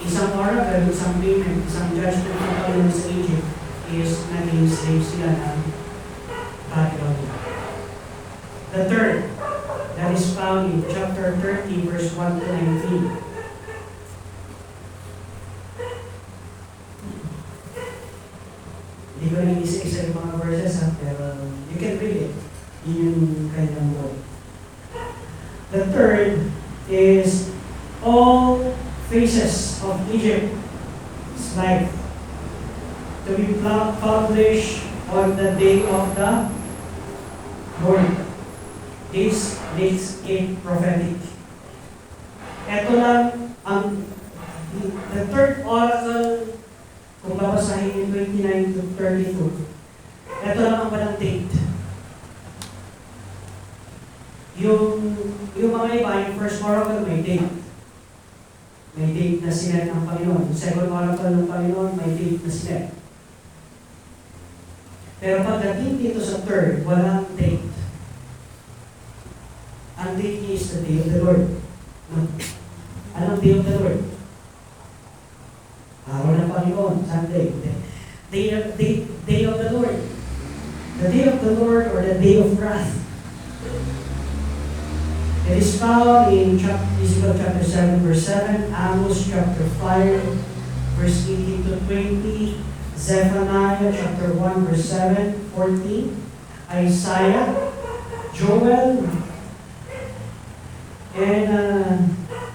S1: Isang oracle, isang payment, isang judgment ng Panginoon sa Egypt is naging slave sila ng Babylon. The third, that is found in chapter 30, verse 1 to 19. Hindi ko na isa-isa yung mga verses, pero you can read it. Yun yung kanyang word. The third is all phases of Egypt's life to be published on the day of the Lord. This makes it prophetic. Ito lang ang the third oracle, kung babasahin yung 29 to 32. Ito lang ang walang date. Yung mga iba, yung first oracle may date. May date na sinet ng Panginoon. Yung second oracle ng Panginoon, may date na sinet. Pero pagdating dito sa third, walang date. Ang date is the day of the Lord. Anong day of the Lord? Araw ng Panginoon, Sunday. Day of the Lord. The day of the Lord or the day of wrath. It is found in Ezekiel chapter 7, verse 7, Amos chapter 5, verse 18 to 20, Zephaniah chapter 1, verse 7, 14, Isaiah, Joel, and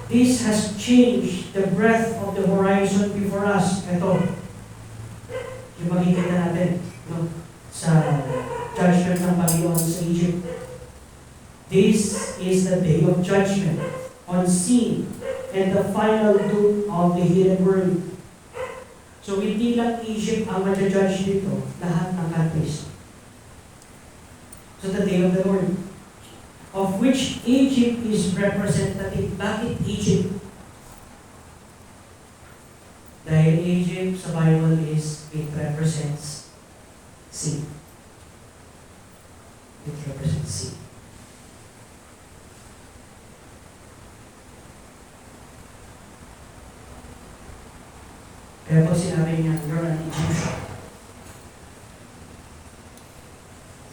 S1: this has changed the breadth of the horizon before us. Ito, yung makikita natin sa judgment ng Panginoon sa Egypt. This is the day of judgment on sin and the final doom of the hidden world. So hindi lang Egypt ang ma-judge dito, lahat ng countries. So the day of the Lord, of which Egypt is representative. Bakit Egypt? Dahil Egypt sa Bible it represents sin. It represents sin. Kaya pag sinabi niya, you're an Egyptian,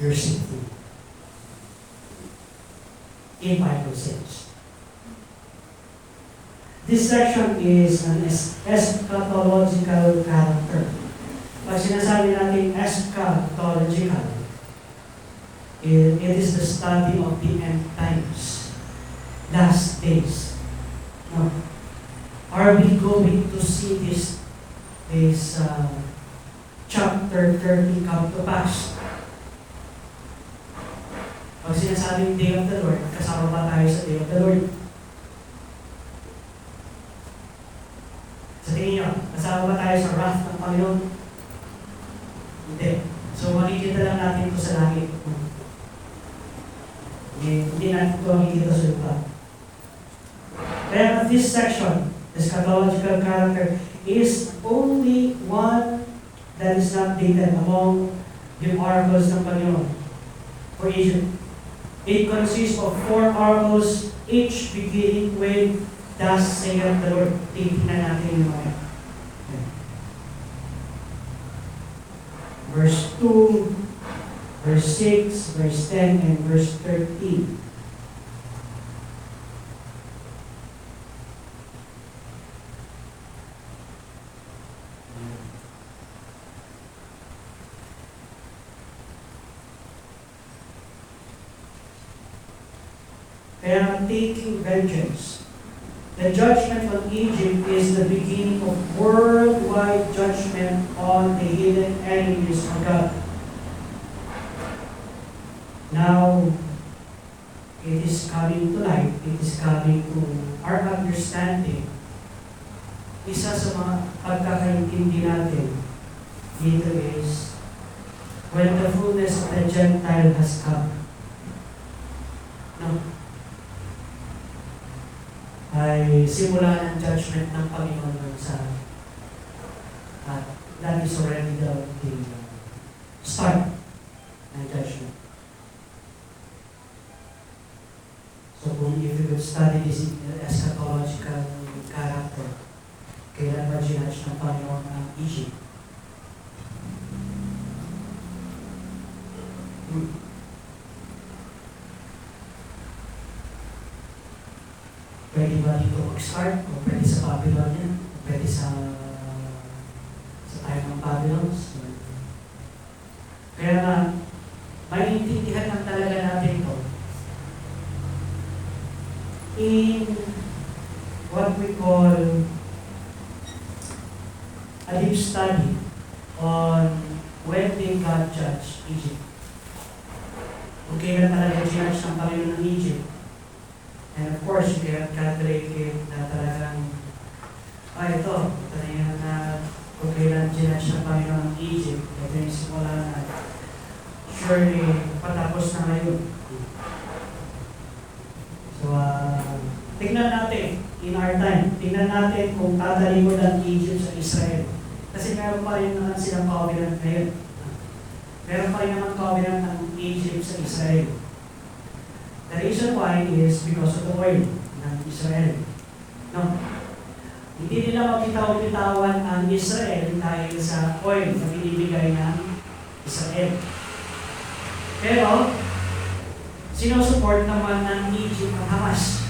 S1: you're sinful. In Bible sense. This section is an eschatological character. Pag sinasabi natin eschatological, it is the study of the end times, last days. No. Are we going to see this chapter 30 come to pass? Pag sinasabing Day of the Lord, kasama ba tayo sa Day of the Lord? Sa tingin nyo, kasama ba tayo sa wrath ng Panginoon? Hindi. So makikita lang natin ito sa langit. Hindi natin ito makikita sa lupa. Kaya this section, the eschatological character, is only one that is not dated among the oracles ng Panginoon for Egypt. It consists of 4 oracles, each beginning with "Thus saith the Lord." Tingnan natin yung mga. Verse 2, verse 6, verse 10, and verse 13. Kaya taking vengeance. The judgment on Egypt is the beginning of worldwide judgment on the hidden enemies of God. Now, it is coming to light, it is coming to our understanding. Isa sa mga pagkakaintindi natin dito is when the fullness of the Gentile has come. No? ay simula ng judgment ng Panginoon sa at that is already the start ng judgment. So kung if you would study this eschatological character, kailan ba ginudge ng Panginoon ang Egypt? Pwede ba dito mag-start? O pwede sa Babylon yan? O pwede sa time ng Babylons? Kaya nga, maintindihan lang talaga natin ito in what we call a deep study on when did God judge Egypt. Kung kailan talaga judge ng Panginoon ng Egypt. And of course, you cannot calculate it na talagang, ito na yan na kung kailan judge ng Panginoon ng Egypt, ito yung simula na surely patapos na ngayon. So, tingnan natin in our time, tingnan natin kung tatalikod ang Egypt sa Israel. Kasi meron pa rin naman silang covenant ngayon. Meron pa rin naman covenant ng Egypt sa Israel. The reason why is because of the oil ng Israel. No? Hindi nila mabitaw-bitawan ang Israel dahil sa oil na binibigay ng Israel. Pero, sinusupport naman ng Egypt ang Hamas.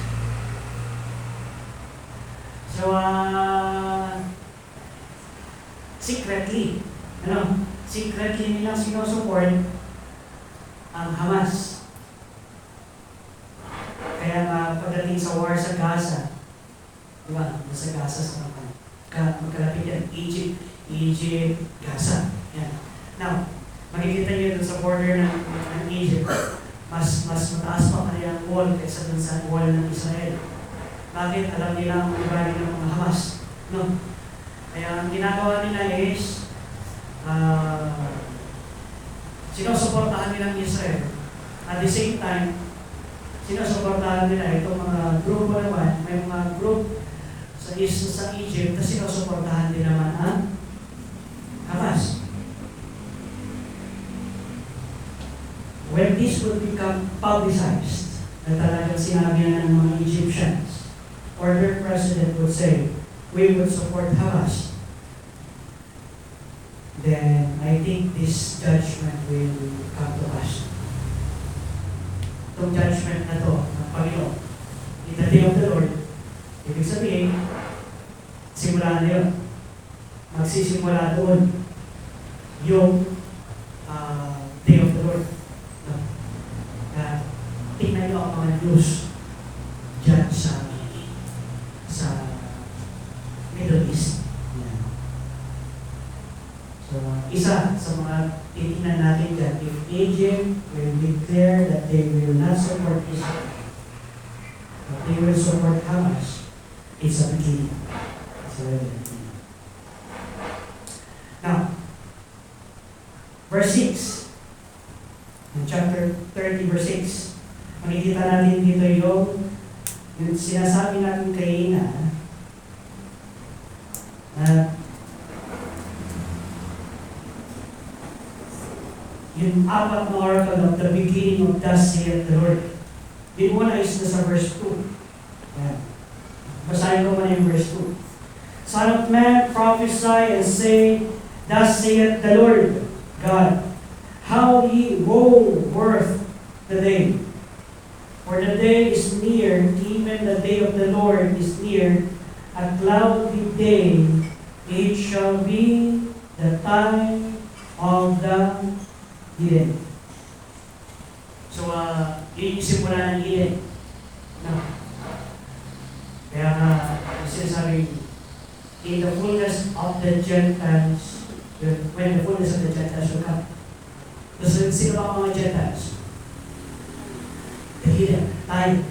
S1: So, secretly nilang sinusupport ang Hamas. Kaya pagdating sa war sa Gaza, diba? Sa Gaza sa magkalapit yan, Egypt, Gaza. Yan. Now, makikita nyo dun sa border ng Egypt, mas mataas pa kanilang wall kaysa dun sa wall ng Israel. Bakit? Alam nila ang ugali ng mga Hamas. No? Kaya ang ginagawa nila is, sinusuportahan nila ang Israel. At the same time, sinusuportahan nila itong mga grupo naman, may mga group sa Egypt na sinusuportahan din naman ang Hamas. When this would become publicized, na talagang sinabi na ng mga Egyptians, or their president would say, we would support Hamas, then I think this judgment will come to pass. Itong judgment na to ng Panginoon, in the day of the Lord, ibig sabihin, simula na yun. Magsisimula doon yung day of the Lord. Tingnan nyo ang mga news dyan sa Middle East. Yeah. So, isa sa mga titingnan natin dyan, if Egypt will declare that they will not support Israel, but they will support Hamas, it's a beginning. It's already a beginning. Now, verse 6, in chapter 30, verse 6, makikita natin dito yung sinasabi natin kay Ina na yung apat na oracle of the beginning of thus saith the Lord. Yung una is sa verse 2. Ayan. Basahin ko muna yung verse 2. Son of man, prophesy and say, thus saith the Lord God, how ye woe worth the day. For the day is near, even the day of the Lord is near, a cloudy day, it shall be the time of the Eden. So, yun yung simula ng Eden. No. Kaya sinasabi, in the fullness of the Gentiles, when the fullness of the Gentiles will come. So, sino ba ang mga Gentiles? The hidden, tayo.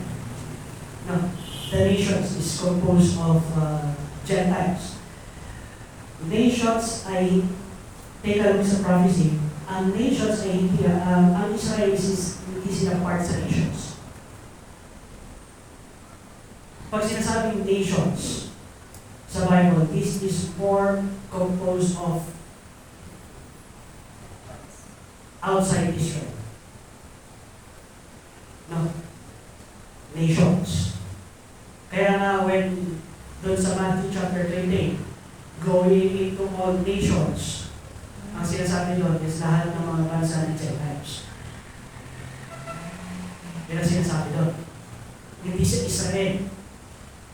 S1: No, the nations is composed of Gentiles. Nations ay, take a look sa prophecy, ang nations ay hindi, ang Israel is hindi sila part sa nations. Pag sinasabing nations sa Bible, this is more composed of outside Israel. No? Nations. Kaya nga when doon sa Matthew chapter 28, going into all nations, ang sinasabi doon is lahat ng mga bansa ng Gentiles. Yan ang sinasabi doon. Hindi sa Israel,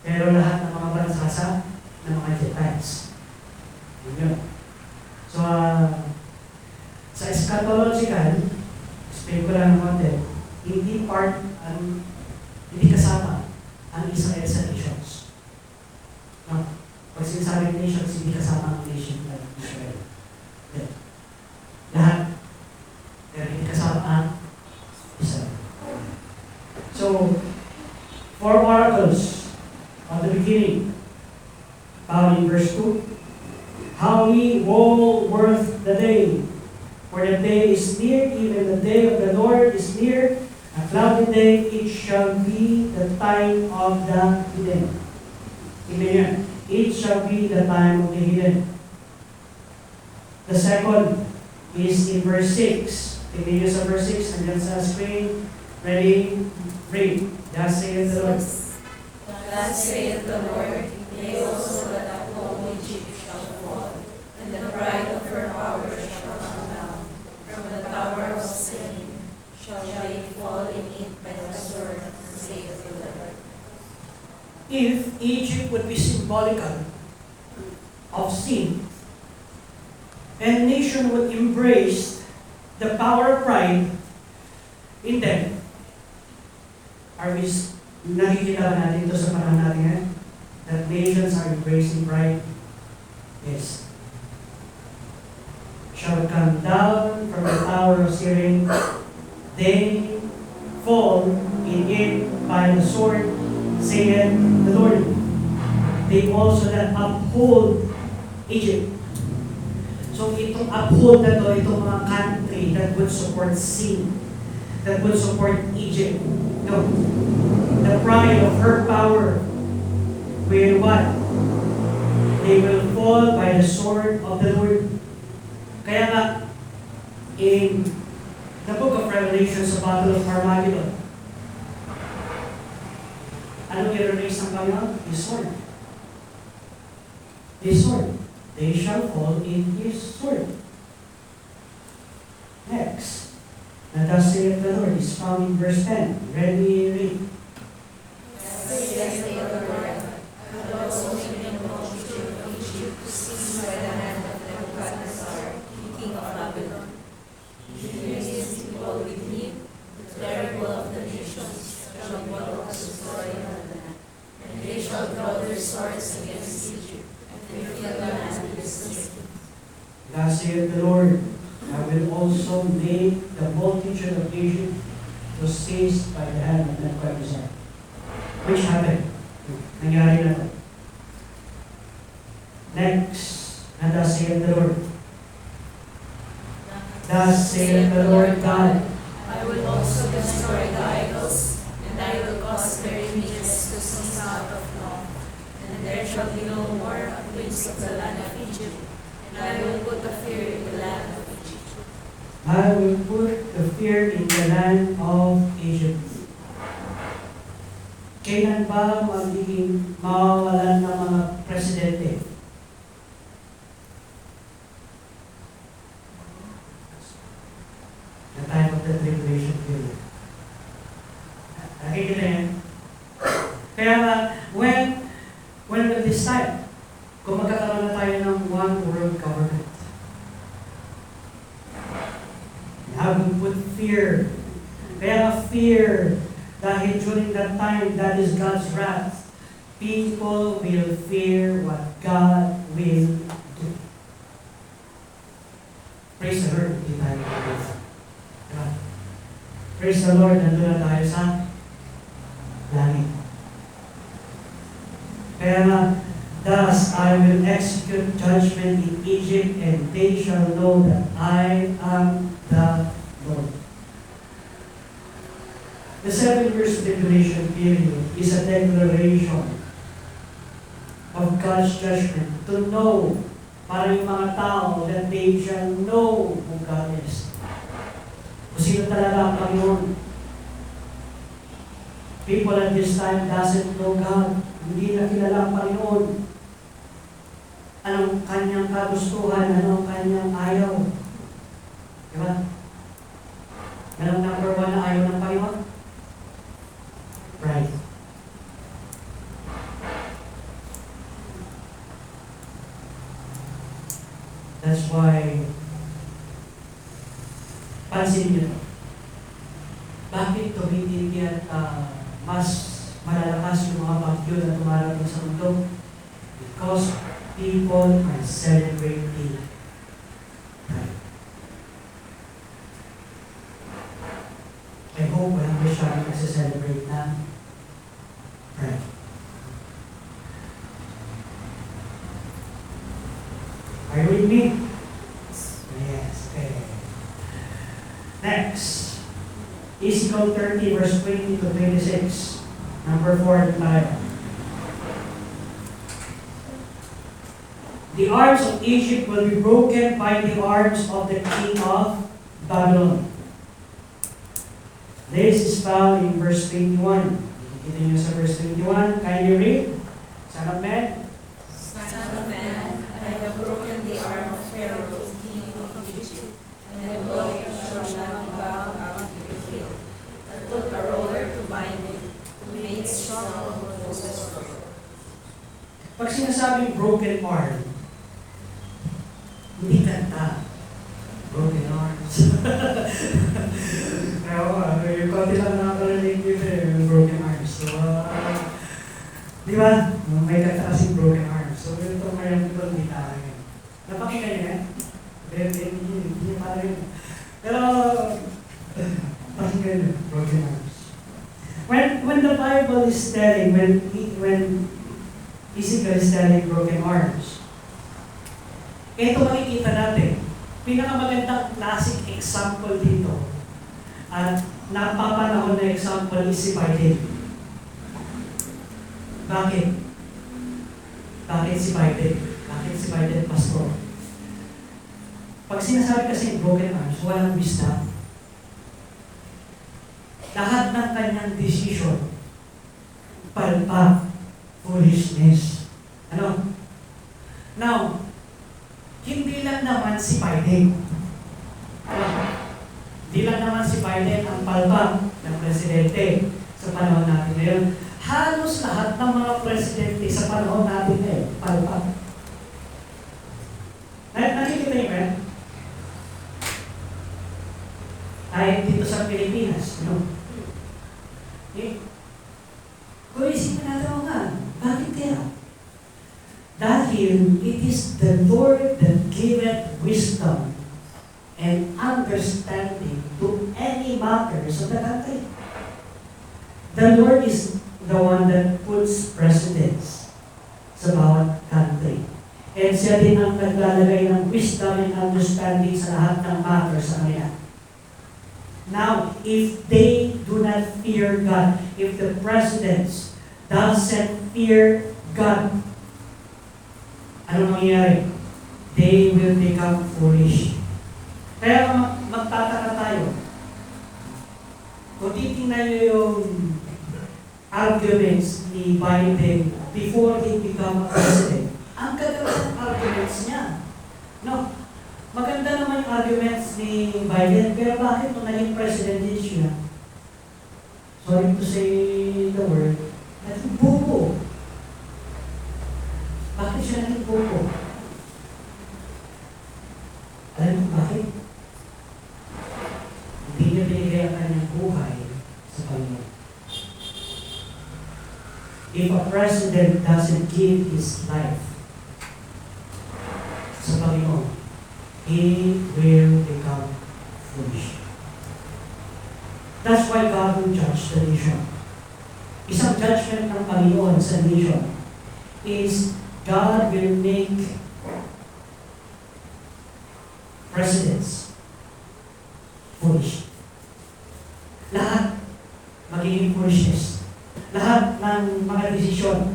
S1: pero lahat ng mga bansa ng mga Gentiles. Yun. So, sa eschatological, explain ko lang ng konti, hindi kasama ang Israel sa nations. No? Pag sinasabing nations, hindi kasama ang nation ng Israel. Yeah. Lahat. Pero hindi kasama ang Israel. So, 4 oracles of the beginning, found in verse 2. How ye woe worth the day, for the day is near, even the day of the Lord is near. A cloudy day, it shall be the time of the hidden. Amen. It shall be the time of the hidden. The second is in verse 6. Tingnan nyo sa verse 6, nandiyan sa screen. Ready? Read. Thus saith the Lord.
S2: Thus saith the Lord, yea also that the whole Egypt shall fall, and the pride of her power shall come down. From the tower of sin shall they fall in it by the sword, saith the Lord.
S1: If Egypt would be symbolical of sin, and nation would embrace the power of pride in them, are we nakikita ba natin ito sa panahon natin ngayon? That nations are embracing pride? Yes. Shall come down from the tower of Syrian, they fall in it by the sword, saith the Lord. They also that uphold Egypt. So itong uphold na to, itong mga country that would support sin, that would support Egypt. No. The pride of her power will what? They will fall by the sword of the Lord. Kaya nga, in the book of Revelation sa Battle of Armageddon, ano i-release ng Panginoon? His sword. His sword. They shall fall in His sword. Next. And thus saith the Lord is found in verse 10. Ready, read.
S2: Thus saith the Lord, I will also make the multitude of Egypt to cease by the hand of Nebuchadnezzar, king of Babylon. His people with him, the terrible of the nations, shall dwell as a destroy the land. And they shall draw their swords against Egypt, and fill the land with slain.
S1: Thus saith the Lord, I will also make the multitude of Egypt to cease by the hand of Nebuchadnezzar. Which happened? Nangyari na to. Next, and thus saith the Lord. Thus saith the Lord God.
S2: I will also destroy the idols, and I will cause their images to cease out of law. And there shall be no more a prince of the land of Egypt, and I will put a fear in the land of Egypt.
S1: I will put the fear in the land of Egypt. Kailan ba magiging mawawalan ng mga presidente? The time of the tribulation period. Nakikita yan? Kaya nga, when will this time? Kung magkakaroon na tayo ng one world government, I will put fear. Kaya nga fear, dahil during that time, that is God's wrath. People will fear what God will do. Praise the Lord. Hindi tayo praise. God. Praise the Lord. Nandun na tayo sa langit. Kaya nga, thus I will execute judgment in Egypt, and they shall know that I am the Lord. The 7 7 years tribulation period is a declaration of God's judgment to know, para yung mga tao, that they shall know who God is. Kung sino talaga ang Panginoon. People at this time doesn't know God. Hindi na kilala ang Panginoon. Anong kanyang kagustuhan, anong kanyang ayaw. Diba? Anong number 1 na ayaw ng Panginoon? Pride. That's why, pansin niyo to. Bakit tumitindi at mas malalakas yung mga bagyo na tumarating sa mundo? Because people are celebrating pride. I hope walang masyadong nagsa-celebrate na pride. Are you with me? Yes, okay. Next. Ezekiel 30 verse 20 to 26. Number 4 tayo. The arms of Egypt will be broken by the arms of the king of Babylon. This is found in verse 21. Kita niyo sa verse 21. Can you read? Son of man?
S2: Son of man, I have broken the arm of Pharaoh, king of Egypt, and the blow shall not bow out of your heel. I took a roller to bind it, to make strong Moses.
S1: Pag sinasabing broken arm, hindi kanta. Broken arms. Yung konti lang nakakarinig yun yung broken arms. So, di ba? May kanta kasing broken arms. So, ito mayroon ito hindi talaga. Napakinggan niyo yan? Hindi pa rin. Pero, pakinggan niyo, broken arms. When the Bible is telling, when Ezekiel is telling broken arms, ito makikita natin. Pinakamagandang classic example dito at napapanahon na example is si Biden. Bakit? Bakit si Biden? Bakit si Biden, Pastor? Pag sinasabi kasi broken arms, walang wisdom. Lahat ng kanyang decision, palpak, foolishness. Ano? Now, hindi lang naman si Biden. Hindi lang naman si Biden ang palpak ng presidente sa panahon natin ngayon. Halos lahat ng mga presidente sa panahon natin ngayon, palpak. Nakikita niyo ba? Kahit dito sa Pilipinas, no? Kung isipin natin nga, bakit kaya? Dahil it is the Lord that giveth wisdom and understanding to any matters of the country. The Lord is the one that puts presidents sa bawat country. And siya din ang naglalagay ng wisdom and understanding sa lahat ng matters sa kanila. Now, if they do not fear God, if the presidents doesn't fear God, ano mangyayari? They will become foolish. Kaya magtataka tayo. Kung titingnan nyo yung arguments ni Biden before he become a president, ang gagawin ng arguments niya. No. Maganda naman yung arguments ni Biden, pero bakit nung naging president din siya? Sorry to say the word, naging bobo. Bakit siya naging bobo? Alam mo bakit? Hindi niya binigay ang kanyang buhay sa Panginoon. If a president doesn't give his life sa Panginoon, he will become foolish. That's why God will judge the nation. Isang judgment ng Panginoon sa nation is God will make presidents foolish. Lahat magiging foolishness. Lahat ng mga desisyon,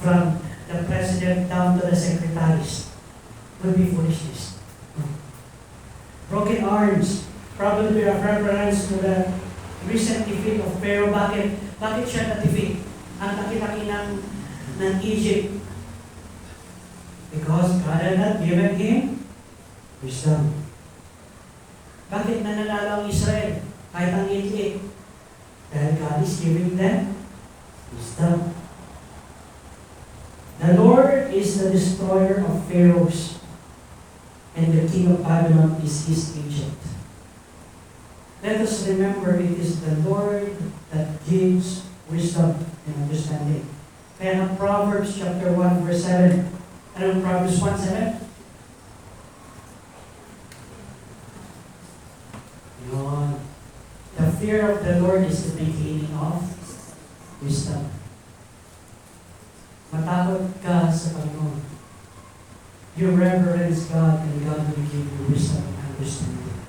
S1: from the president down to the secretaries, will be foolishness. Broken arms, probably a reference to the recent defeat of Pharaoh. Bakit siya na-defeat? Ang laki-laki ng Egypt. Because God had not given him wisdom. Bakit nananalo ang Israel? Kahit ang Egypt. Dahil God is giving them wisdom. The Lord is the destroyer of pharaohs, and the king of Babylon is his agent. Let us remember it is the Lord that gives wisdom and understanding. Kaya ng Proverbs chapter 1 verse 7. Anong Proverbs 1:7? Yun. The fear of the Lord is the beginning of wisdom. Matakot ka sa Panginoon. You reverence God and God will give you wisdom and understanding.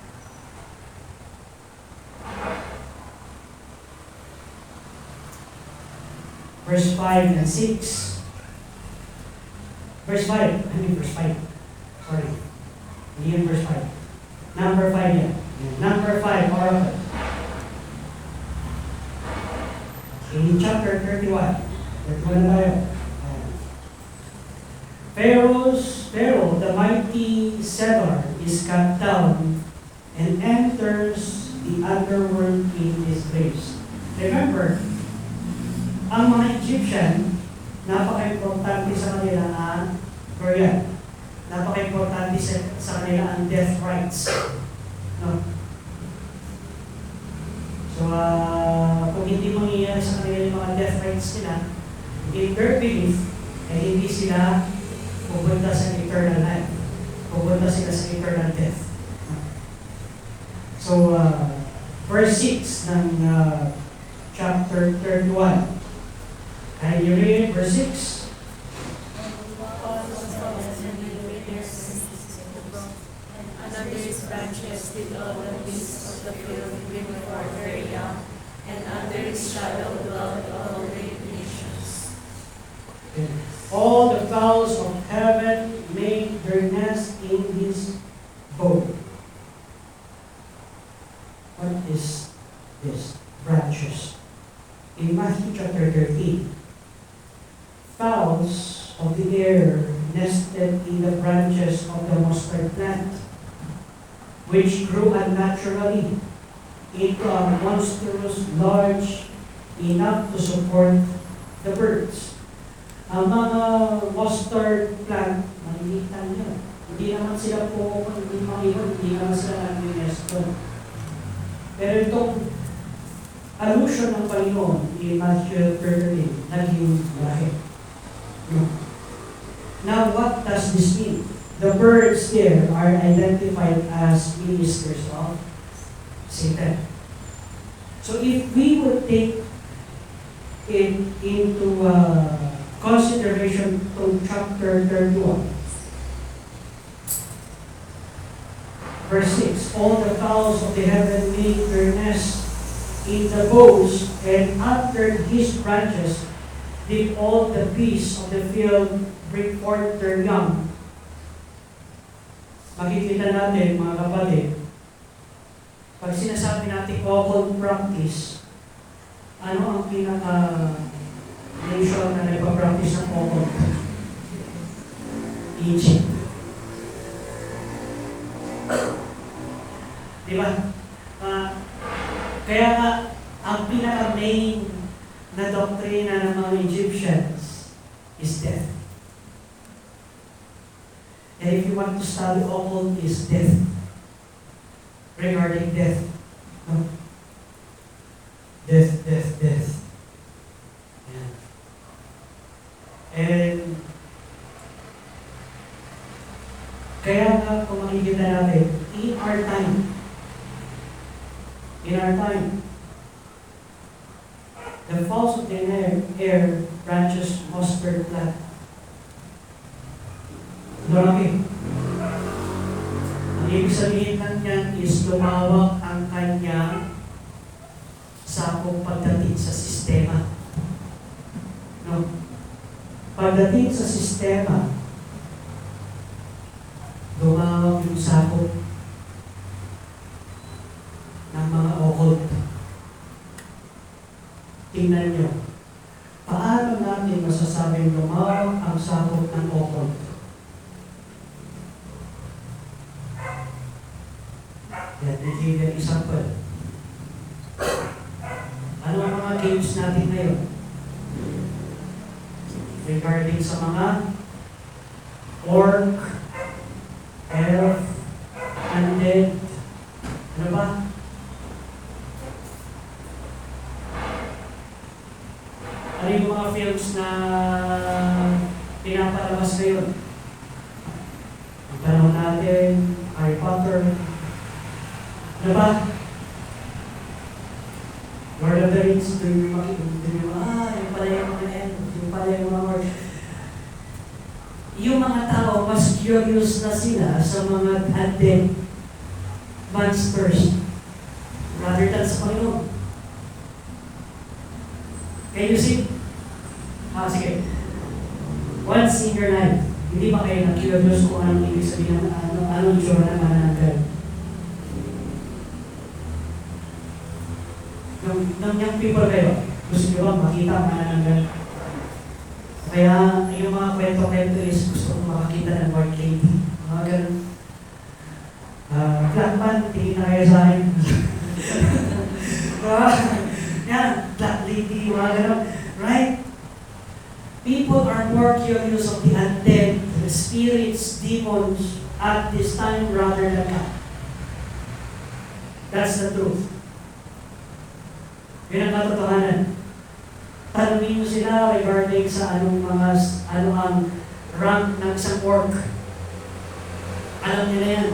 S1: Verse 5 and 6. Verse 5. Verse 5. Sorry. Hindi yun verse 5. Number 5 yan. Number 5, oracle. In chapter 31. 31 na tayo. Pharaoh, the mighty settler, is cut down and enters the underworld in disgrace. Remember, ang mga Egyptian, napaka-importante sa kanila ang Korean. Napaka-importante sa kanila ang death rights. No? So, kung hindi mangyayari sa kanila yung mga death rights nila, in their belief, hindi sila pupunta sa eternal life. Pupunta sila sa eternal death. So, verse 6 ng chapter 31. Can you read verse 6?
S2: And under his branches did all the beasts of the field bring forth their young, and under his shadow dwelt all great nations.
S1: All the fowls of heaven made their nest in his bow. What is this? Branches. In Matthew chapter 13, fowls of the air nested in the branches of the mustard plant, which grew unnaturally into a monstrous large enough to support the birds. Ang mga mustard plant, malilitan nyo. Hindi naman sila po, hindi naman sila nag-UNESCO. Pero itong allusion ng Panginoon in Matthew 13, naging lahi. Now, what does this mean? The birds there are identified as ministers of Satan. So if we would take it into consideration from chapter 31, verse 6, all the fowls of the heaven made their nest in the boughs, and under his branches did all the beasts of the field bring forth their young. Makikita natin, mga kapatid, pag sinasabi natin occult practice, ano ang pinaka-nation na nagpa-practice ng occult? Egypt. Diba? Kaya nga, ang pinaka-main na doktrina ng mga Egyptians is death. And if you want to study occult, is death. Regarding death. No? Death. Yeah. And kaya nga kung makikita natin, in our time, the fowls of the air branches mustard plant. Marami. Ang ibig sabihin lang yan is lumawak ang kanyang sako. sako pagdating sa sistema. No? Pagdating sa sistema, lumawak yung sako ng mga occult. Tingnan nyo, paano natin masasabing lumawak ang sako ng occult? Let me give you an example. Ano ang mga games natin ngayon? Regarding sa mga orc, elf, undead, ano ba? Ano yung mga films na pinapalabas ngayon? Ang panahon natin, Harry Potter, ano ba? Lord of the Rings, yung pala yung mga elf, yung pala yung mga orc. Yung mga tao, mas curious na sila sa mga undead monsters rather than sa Panginoon. Can you see? Sige. Once in your life, hindi ba kayo na-curious kung anong ibig sabihin ng anong tsura ng manananggal? Nung young people kayo, gusto nyo ba makita ang manananggal? Kaya yung mga kwento-kwento is gusto kong makakita ng Lord Lady. Mga ganun. Black man, tingin na kayo sa akin. Yan, Black Lady, mga ganun. Right? People are more curious of the undead, the spirits, demons, at this time rather than God. That's the truth. Yun ang katotohanan. Tanungin mo sila regarding sa ano ang rank ng isang orc. Alam nila yan.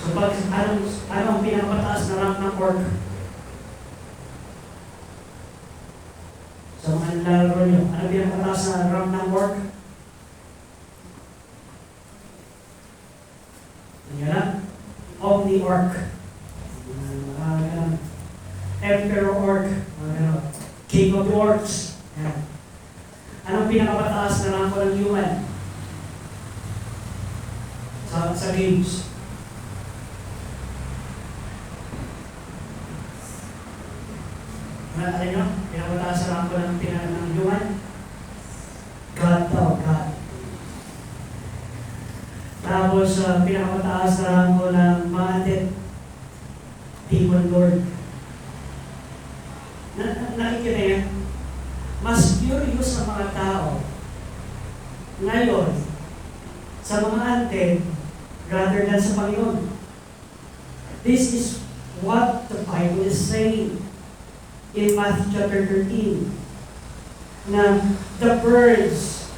S1: So pag ano ang pinakapataas na rank ng orc? So mga nilalaro nyo, ano pinakapataas na rank ng orc? Ano yan? Omni-orc. Emperor orc. King of the orcs. Yan. Anong pinakapataas na ranko ng human? Sa games. Alam nyo? Pinakapataas na ranko ng human? God daw, God. Tapos, pinakapataas na ranko ng mga undead, Demon Lord. Nakikita yan? Mas curious ang mga tao ngayon sa mga undead rather than sa Panginoon. This is what the Bible is saying in Matthew chapter 13. Na the birds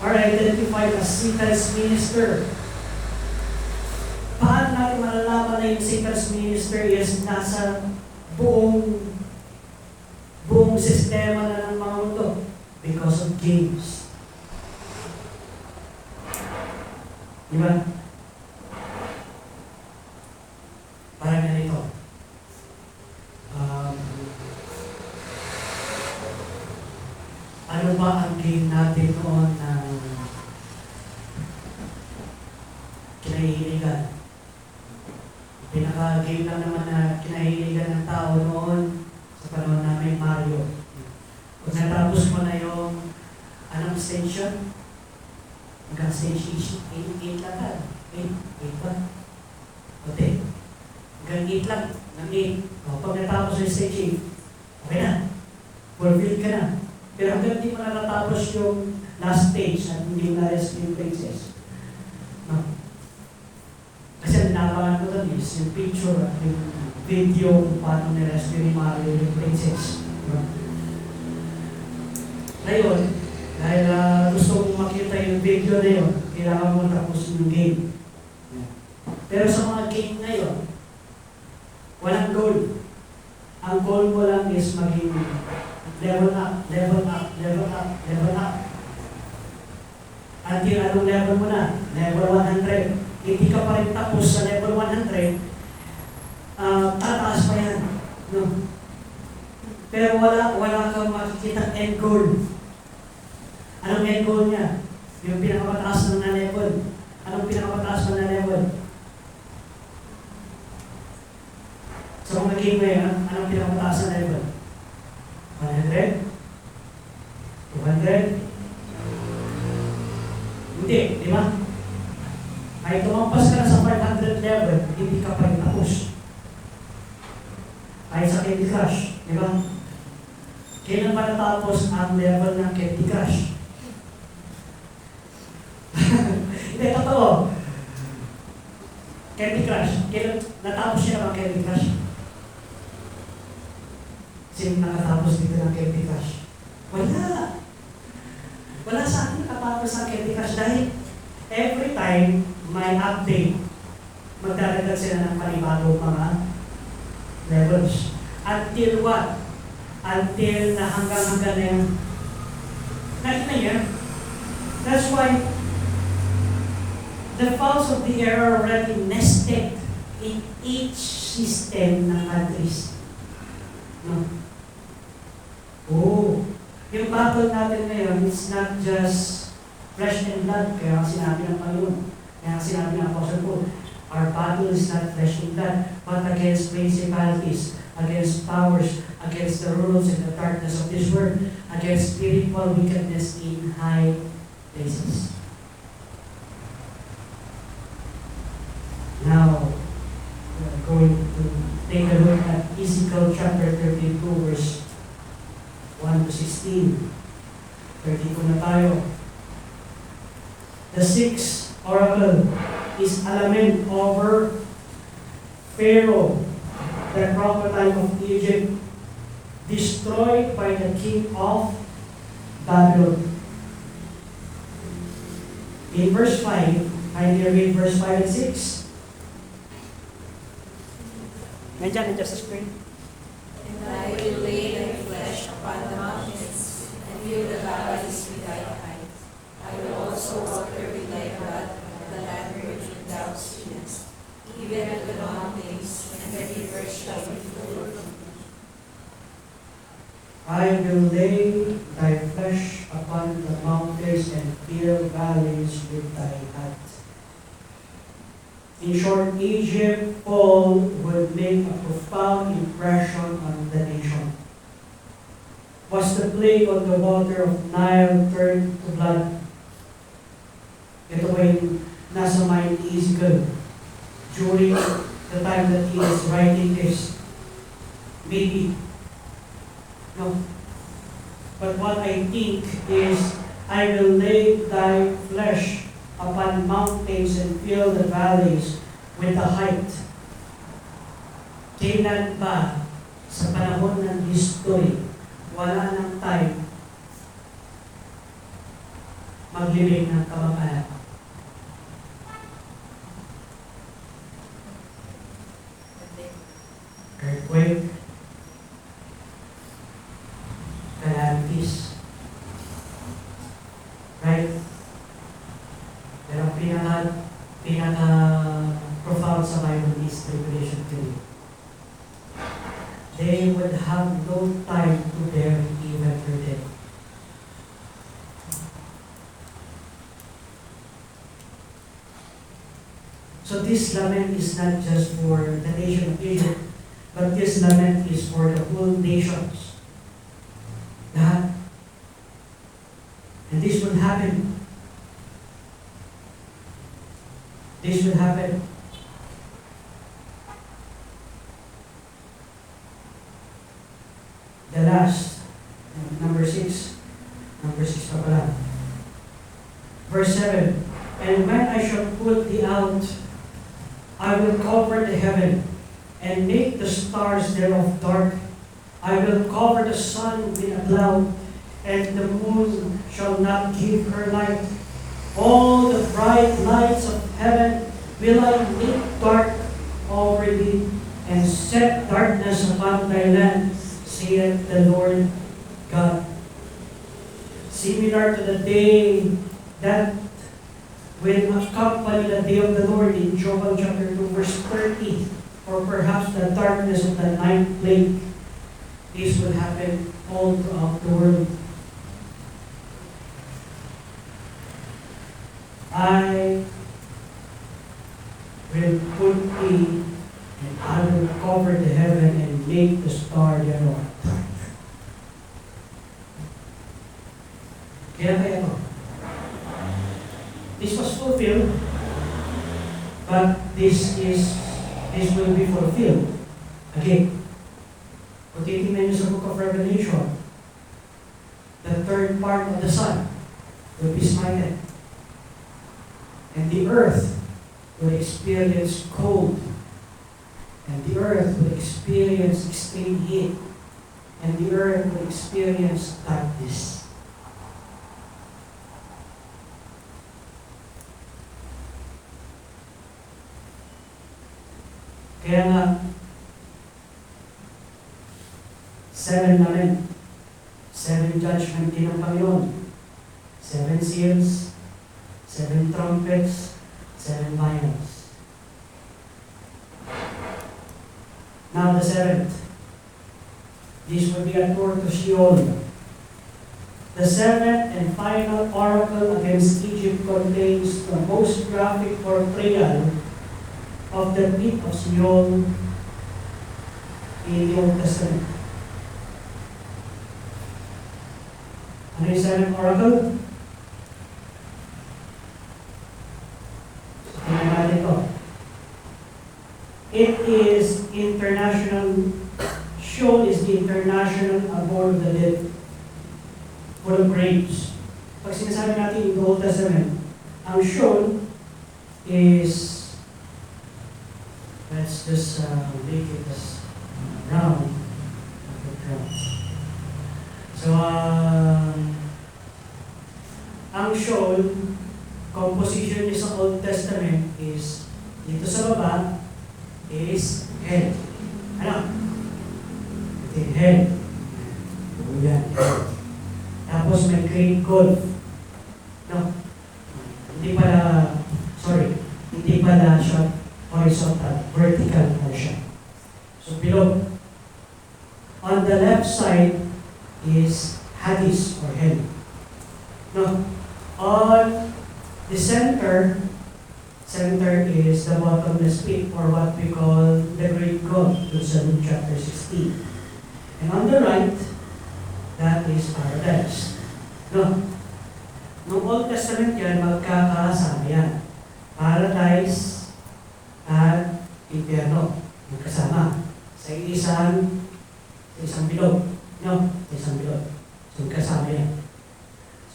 S1: are identified as Satan's minister. Paano natin malalaman na yung Satan's minister is nasa buong sistema na ng mga mundo? Because of games. Diba? Parang ganito. Ano ba ang game natin noon na kinahihiligan? Pinaka-game lang naman na kinahihiligan ng tao noon sa panahon namin, Mario. Kung natapos mo na yung anong stage yun? Hanggang stage 8 lang ka. 8 ba? O 10. Hanggang 8 lang. Hanggang 8. O, pag natapos yung stage 8, okay na. Fulfilled ka na. Pero hanggang di mo na natapos yung last stage at hindi mo na-rescue yung princess. No. Kasi ang ninapangan ko doon is yung picture at yung video kung paano ni-rescue ni Mario yung princess. No. Ngayon, dahil gusto mong makita yung video na yun, kailangan mo tapos yung game. Pero sa mga game ngayon, walang goal. Ang goal mo lang is maging level up, level up, level up, level up. Until anong level mo na? Level 100. Hindi ka pa rin tapos sa level 100, tataas pa yan. Pero wala kang makikita end goal. Anong end goal niya? Yung pinakamataas na level. Anong pinakamataas na level? Sa mga game ngayon, anong pinakamataas na level? 100? 200? Hindi, di ba? Ay tumampas ka na sa 500 level, hindi ka pa rin tapos. Ay sa Candy Crush, di ba? Kailan ba natapos ang level ng Candy Crush? Hindi, totoo. Candy Crush, kailan natapos siya ng Candy Crush? Sino nakatapos dito ng Candy Crush? Wala. Wala sa akin nakatapos ng Candy Crush dahil every time may update, magdadagdag sila ng panibagong mga levels. Until what? Until na hanggang na yung nakita niya. That's why the files of the air are already nested in each system ng countries. No? Oh, yung battle natin ngayon, it's not just flesh and blood, kaya sinabi ng Panginoon, kaya sinabi ng Apostle Paul, our battle is not flesh and blood, but against principalities, against powers, against the rulers in the darkness of this world, against spiritual wickedness in high places. Now, we're going to take a look at Ezekiel chapter 32, verse 1 to 16. 32 na tayo. The sixth oracle is a lament over Pharaoh, the crocodile of Egypt, destroyed by the king of Babylon. In verse 5, I read verse 5 and 6. Nandiyan sa screen.
S2: And I will lay thy flesh upon the mountains, and fill the valleys with thy height. I will also water with thy blood the land wherein thou sinnest, even at the mountains, and the rivers shall be full of thee.
S1: I will lay thy flesh upon the mountains and fill valleys with thy height. In short, Egypt fall would make a profound impression on the nation. Was the plague on the water of Nile turned to blood? Ito ba yung nasa mind ni Ezekiel during the time that he is writing this? Maybe. No. But what I think is, I will lay thy flesh upon mountains and fill the valleys with the height. Kailan ba sa panahon ng history, wala ng time maglibing ng kamakayan? Earthquake, calamities, right? Pero pinaka-profound sa Bible is tribulation period. They would have no time to bear even their death. So this lament is not just for the nation of Egypt, but this lament is for the whole nations. Lahat. And this will happen. This will happen. The last, number 6 pa pala. Verse 7, and when I shall put thee out, I will cover the heaven, and make the stars thereof dark. I will cover the sun with a cloud, and the moon shall not give her light. All the bright lights of heaven will I make dark over thee, and set darkness upon thy land, saith the Lord God. Similar to the day that will accompany the day of the Lord in Joel chapter 2 verse 30, or perhaps the darkness of the ninth plague. this will happen all throughout the world. I will put thee, and I will cover the heaven and make the star thereof. Kaya ito. This was fulfilled, but this will be fulfilled again. Kung titingnan niyo sa Book of Revelation, the third part of the sun will be smitten. And the earth will experience cold. And the earth will experience extreme heat. And the earth will experience darkness. Kaya nga, 7 namin. 7 judgment din ng Panginoon. 7 seals, 7 trumpets, 7 vials. Now the 7th. This will be a tour to Sheol. The 7th and final oracle against Egypt contains the most graphic portrayal of the pit of Sheol in the Old Testament. Ano yung 7th oracle? Tingnan natin ito. It is international. Sheol is the international abode of the dead, full of graves. Pag sinasabi natin in the Old Testament, ang Sheol is, let's just make it as round. So, ang Sheol, composition niya sa Old Testament is, dito sa baba, is hell. Ano? Ito yung hell. Yan. Tapos may great gulf. No? Hindi pala siya horizontal, vertical na siya. So below. On the left side is Hades or hell. No? On the center is the bottomless pit, or what we call the Great Gulf, in Luke chapter 16. And on the right, that is paradise. No? Noong Old Testament yan, magkakasama yan. Paradise at impyerno. Magkasama. Sa isang bilog. No? Sa isang bilog. So, magkasama yan.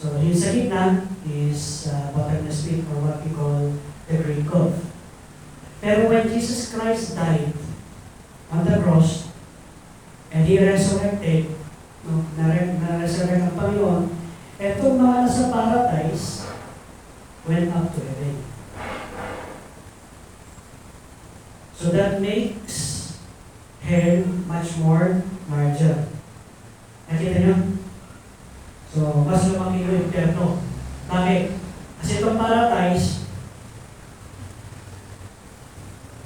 S1: So, yung sa gitna is bottomless pit, or what we call the Great Gulf. Pero when Jesus Christ died on the cross, and He resurrected, no, na-resurrect ang Panginoon, etong mga nasa paradise went up to heaven. So that makes hell much more larger. Nakita niyo? So, mas lumaki yung impyerno. Bakit? Kasi itong paradise,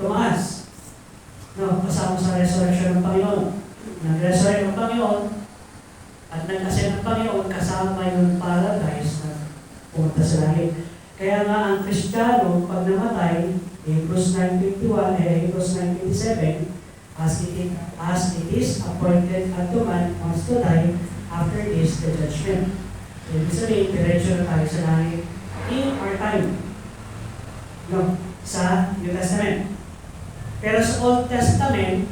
S1: tumaas. No, kasama sa resurrection ng Panginoon. Nag-resurrect ng Panginoon at nag-ascend ng Panginoon, kasama yung paradise na pumunta sa langit. Kaya nga ang Kristiyano, pag namatay, Hebrews 9:21 and Hebrews 9:27, as it is appointed unto man once to die, after this the judgment. So, ibig sabihin, diretso na tayo sa langit in our time. No, sa New Testament. Pero sa Old Testament,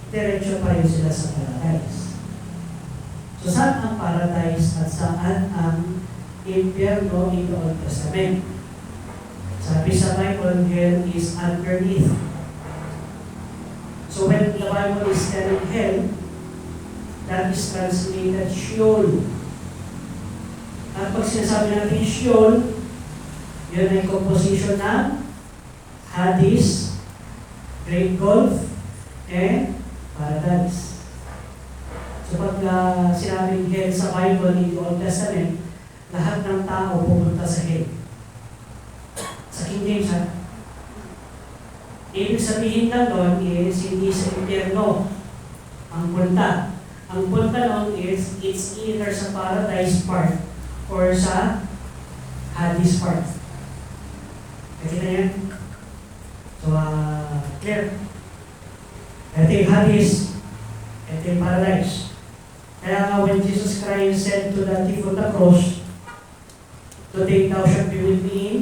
S1: diretso pa rin sila sa paradise. So, saan ang paradise at saan ang impyerno in the Old Testament? Sabi sa Bible, hell is underneath. So, when the Bible is telling hell, that is translated Sheol. At pag sinasabi natin Sheol, yun ay composition ng Hades, Great Gulf, and Paradise. So pag sinabing hell sa Bible in the Old Testament, lahat ng tao pupunta sa hell. Sa King James, ha? Ibig sabihin lang doon is hindi sa impyerno ang punta. Ang punta nun is, it's either sa paradise part or sa Hades part. Nakita niyo? So, clear? Ito yung Hades. Ito yung paradise. Kaya nga when Jesus Christ said to the thief on the cross, "Today thou shalt be with me in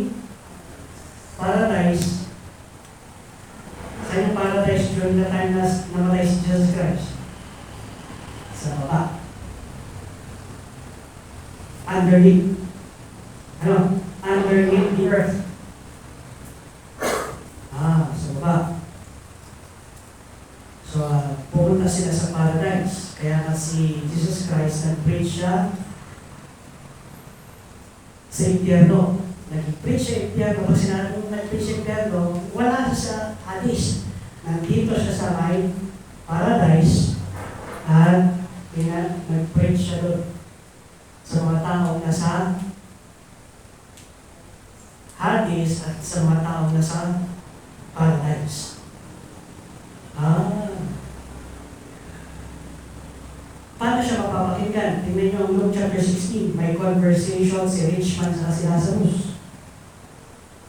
S1: paradise." Saan yung paradise during the time na namatay si Jesus Christ? Sa baba. Underneath. Ano? Underneath the earth. Sa baba. So, pumunta sila sa paradise. Kaya nga si Jesus Christ nag-preach siya sa impyerno. Nag-preach sa impyerno. Pag sinabi mong nag-preach sa impyerno, wala siya sa Hades. Nandito siya sa may paradise at nag-preach siya doon sa mga taong nasa Hades at sa mga taong nasa paradise. Paano siya mapapakinggan? Tingnan niyo ang Luke chapter 16. May conversation si rich man sa si Lazarus.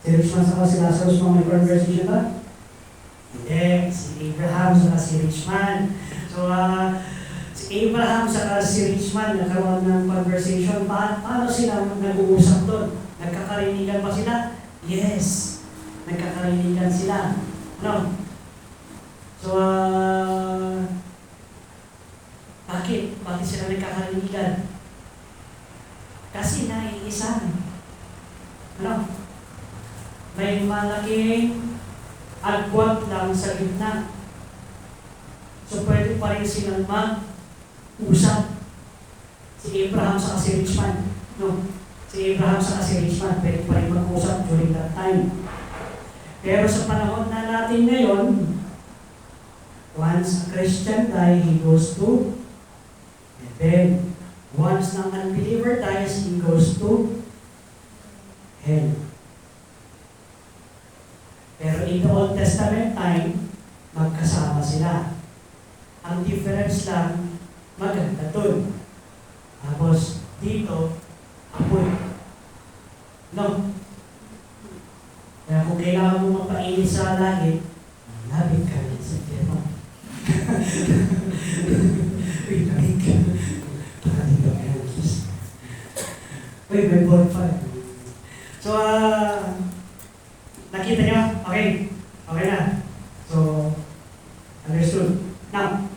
S1: Si rich man sa si Lazarus may conversation ba? Hindi. Si Abraham sa si rich man. So, si Abraham sa si rich man nagkaroon ng conversation. Paano sila nag-uusap doon? Nagkakarinigan ba sila? Yes. Nagkakarinigan sila. Ano? So, bakit? Bakit sila nagkakarinigan? Kasi naiisa. Ano? May malaking agwat lang sa gitna. So, pwede pa rin silang mag-usap. Si Abraham sa si rich man. No? Si Abraham sa si rich man, pwede pa rin mag-usap during that time. Pero sa panahon na natin ngayon, once a Christian die, he goes to heaven. Once an unbeliever dies, he goes to hell. Pero in the Old Testament time, magkasama sila. Ang difference lang, maganda dun. Tapos dito, apoy. No? Kaya kung kailangan mo magpainit sa langit, labit ka rin sa impyerno. Uy, labit ka. Para dito ka ng kiss. Uy, may bonfire. So, nakita niyo? Okay. Okay na. So, understood. Now,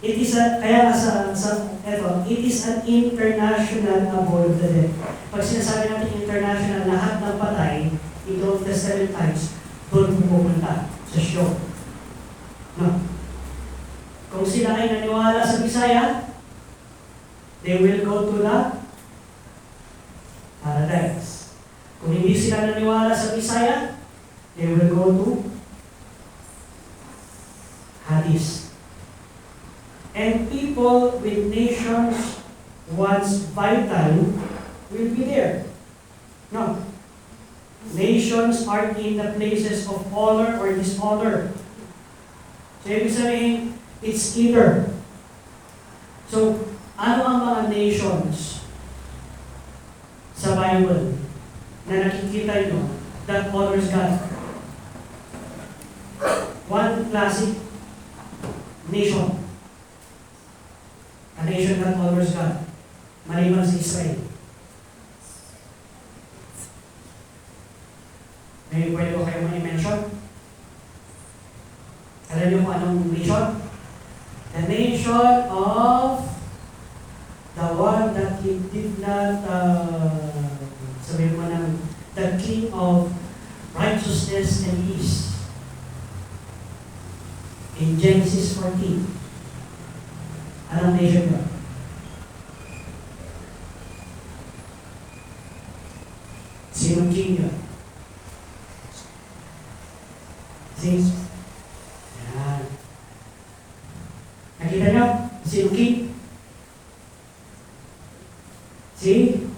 S1: it is it is an international abode of the dead. Pag sinasabi natin international, lahat ng patay, in the Old Testament times, doon pupunta sa show. No? Kung sila ay naniwala sa Bisaya, they will go to the paradise. Kung hindi sila naniwala sa Bisaya, they will go to Hades. And people with nations once vital will be there. No. Nations are in the places of honor or dishonor. So, ibig sabihin, it's either. So, ano ang mga nations sa Bible na nakikita nyo that honors God? One classic nation. A nation that honors God. Maliban sa Israel. May pwede ko kayo ma-mention? Alam niyo kung anong nation? The nation of the one that he did not, sabihin mo ng, the king of righteousness and peace. In Genesis 14. Anong nation ba? Sinong king yun? See? Yan. Nakita nyo? Sinong king? See?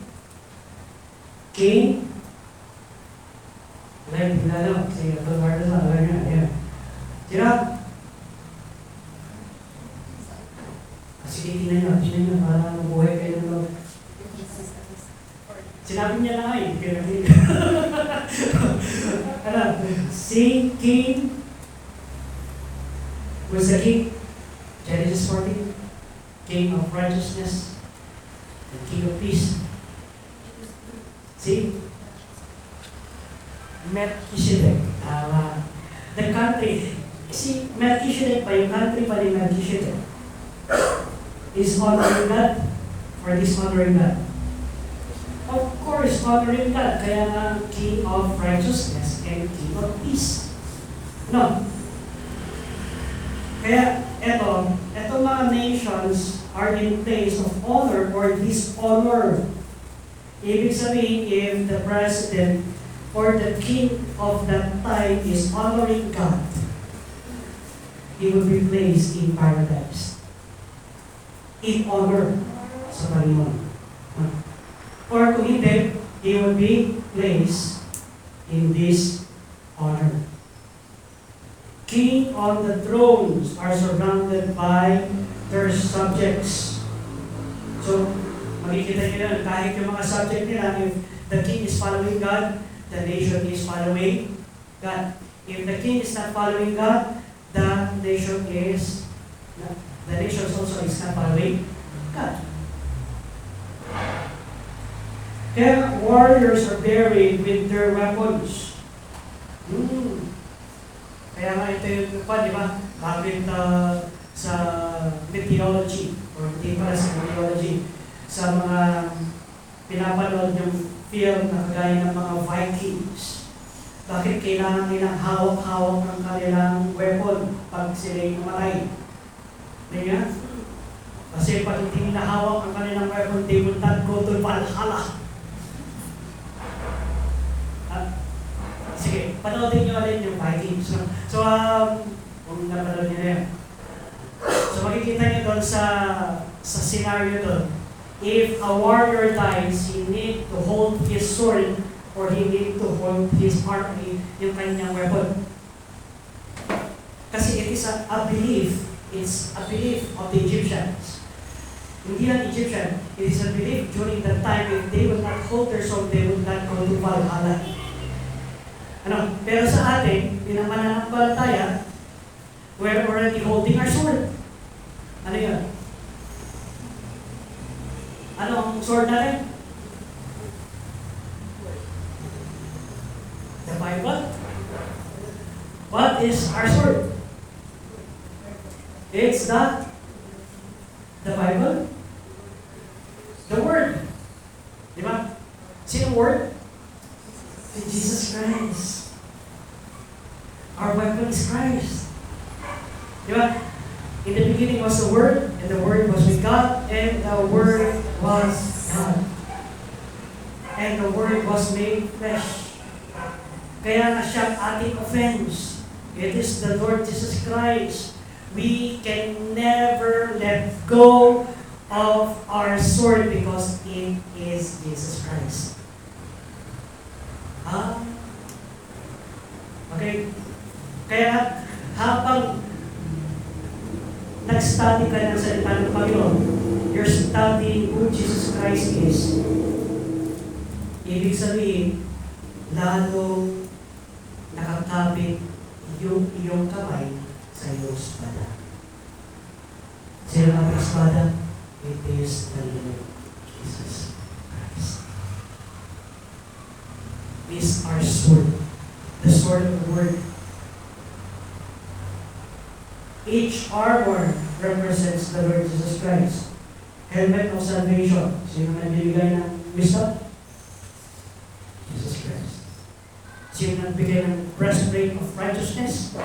S1: King? Wala yung pinalo. Sige, ito guarda sa alam nyo. Ayan. Sino? Sige. Who's the king? Genesis 14. King of righteousness and king of peace. See? Melchizedek. The country. See, Melchizedek pa yung country pa ni Melchizedek is honoring God or dishonoring God? Of course, honoring God. Kaya nga king of righteousness and king of peace. No. Kaya etong mga nations are in place of honor or dishonor. Ibig sabihin, if the president or the king of that time is honoring God, he will be placed in paradise. In honor sa Panginoon. Or kung hindi, he will be placed in this honor. King on the thrones are surrounded by their subjects. So, makikita nyo yan, kahit yung mga subject nila, if the king is following God, the nation is following God. If the king is not following God, the nation also is not following God. Kaya warriors are buried with their weapons. Kaya nga ito yung di ba? Bakit sa mythology, or hindi pala sa mythology, sa mga pinapanood yung film na kagaya ng mga Vikings, bakit kailangan nilang hawak-hawak ng kanilang weapon pag sila'y namatay? Hindi nga? Kasi pag hindi nila hawak ang kanilang weapon, they will not go to Valhalla. Sige, panoodin nyo ulit yung Vikings. So, kung napanood nyo na yan. So, makikita nyo doon sa scenario doon. If a warrior dies, he need to hold his sword or he need to hold his army, yung kanyang weapon. Kasi it is a belief. It's a belief of the Egyptians. Hindi lang Egyptian. It is a belief during that time, if they would not hold their sword, they would not go to Valhalla. Pero sa atin, bilang mananampalataya, we're already holding our sword. Ano yun? Ano ang sword natin? The Bible. What is our sword? It's not the Bible. The Word. Di ba? Sino Word? Jesus Christ. Our weapon is Christ. Di ba? In the beginning was the Word, and the Word was with God, and the Word was God. And the Word was made flesh. Kaya nga siya ating offense. It is the Lord Jesus Christ. We can never let go of our sword because it is Jesus Christ. Okay? Kaya habang nag-study ka ng salita ng Panginoon, you're studying who Jesus Christ is. Ibig sabihin, lalo nakakabit yung iyong kamay sa iyong espada. Sino ang espada? It is the Lord Jesus Christ. Is our sword, the sword of the Word. Each armor represents the Lord Jesus Christ. Helmet of salvation. Sino nagbibigay ng wisdom? Jesus Christ. Sino nagbibigay ng breastplate of righteousness?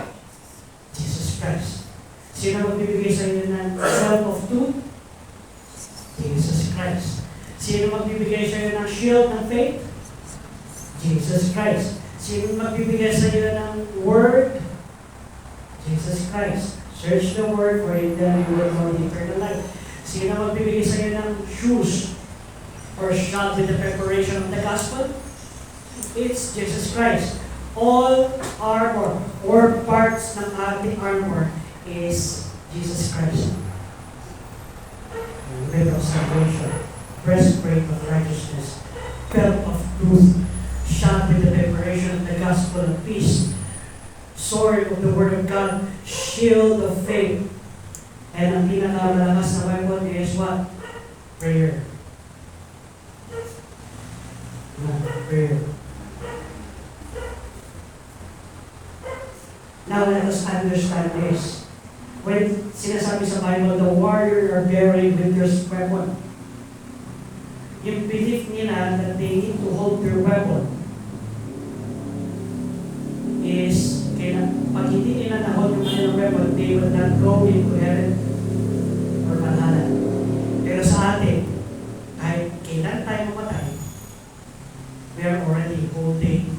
S1: Jesus Christ. Sino magbibigay sa inyo ng belt of truth? Jesus Christ. Sino magbibigay sa inyo ng shield ng faith? Jesus Christ. Sino magbibigay sa iyo ng Word? Jesus Christ. Search the Word for in them you will know eternal life. Sino magbibigay sa iyo ng shoes or shod with the preparation of the gospel? It's Jesus Christ. All armor or parts ng ating armor is Jesus Christ. Helmet of salvation, breastplate of righteousness, belt of truth, shod with the preparation of the gospel of peace. sword of the Word of God, shield of faith. And ang pinakamalakas na weapon is what? Prayer. Prayer. Now let us understand this. When sinasabi sa Bible, the warrior are bearing with their weapon, yung belief nila that they need to hold their weapon is, pag hindi nila na-hold yung kanilang weapon, they will not go into heaven or Valhalla. Pero sa atin, kahit kailan tayo mamatay, we are already holding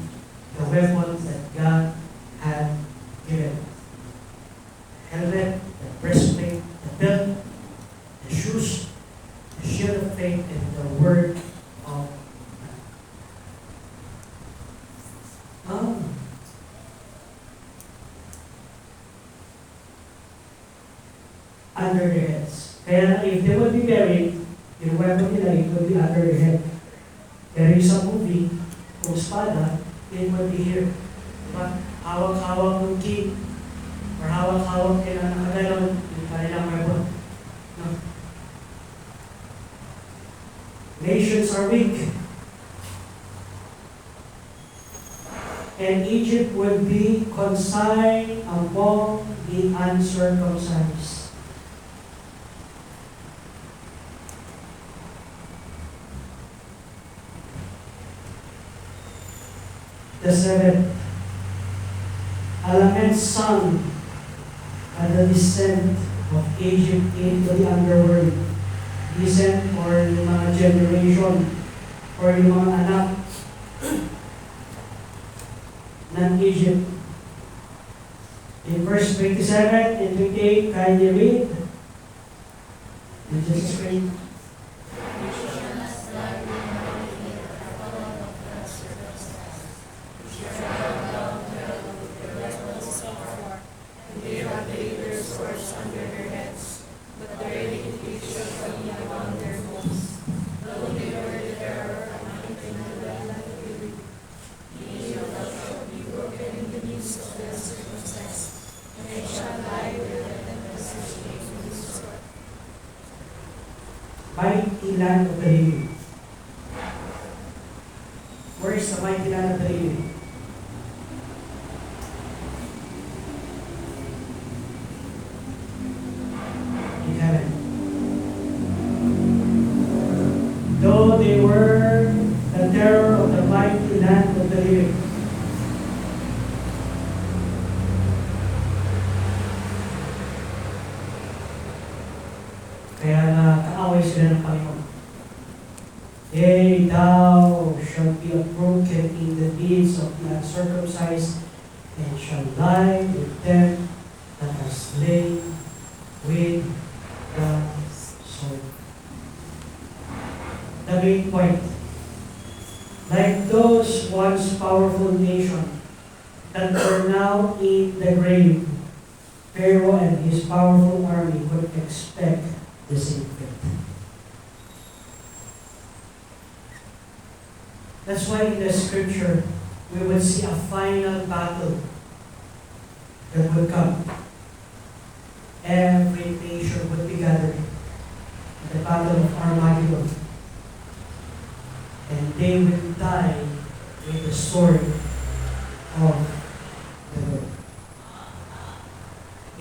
S1: the weapons that God had given. The helmet, the breastplate, the belt, the shoes, the shield of faith, and the word of God. Under their heads. Kaya if they will be buried, yung weapon nila, it will be under their head. Pero yung sa movie, kung espada, it will be here. Diba? Hawak-hawak ng king, or hawak-hawak nila nakagalaw yung kanilang weapon. No? Nations are weak. And Egypt will be consigned among the uncircumcised. The seventh, Alamed son at the descent of Egypt into the underworld. Descent or yung mga generation or yung mga anak ng Egypt. In verse 27 and 28, can you read? And just screen. Mighty land of the living. Where is the mighty land of the living? In heaven. Though they were the terror of the mighty land of the living. Kaya kaaway sila ng Panginoon. Yea, thou shalt be broken in the deeds of the uncircumcised, and shall lie with them that are slain with the sword. The main point. Like those once powerful nation that were now in the grave, Pharaoh and his powerful army could expect the same fate. That's why in the scripture, we will see a final battle that will come. Every nation will be gathered at the battle of Armageddon. And they will die with the sword of the Lord.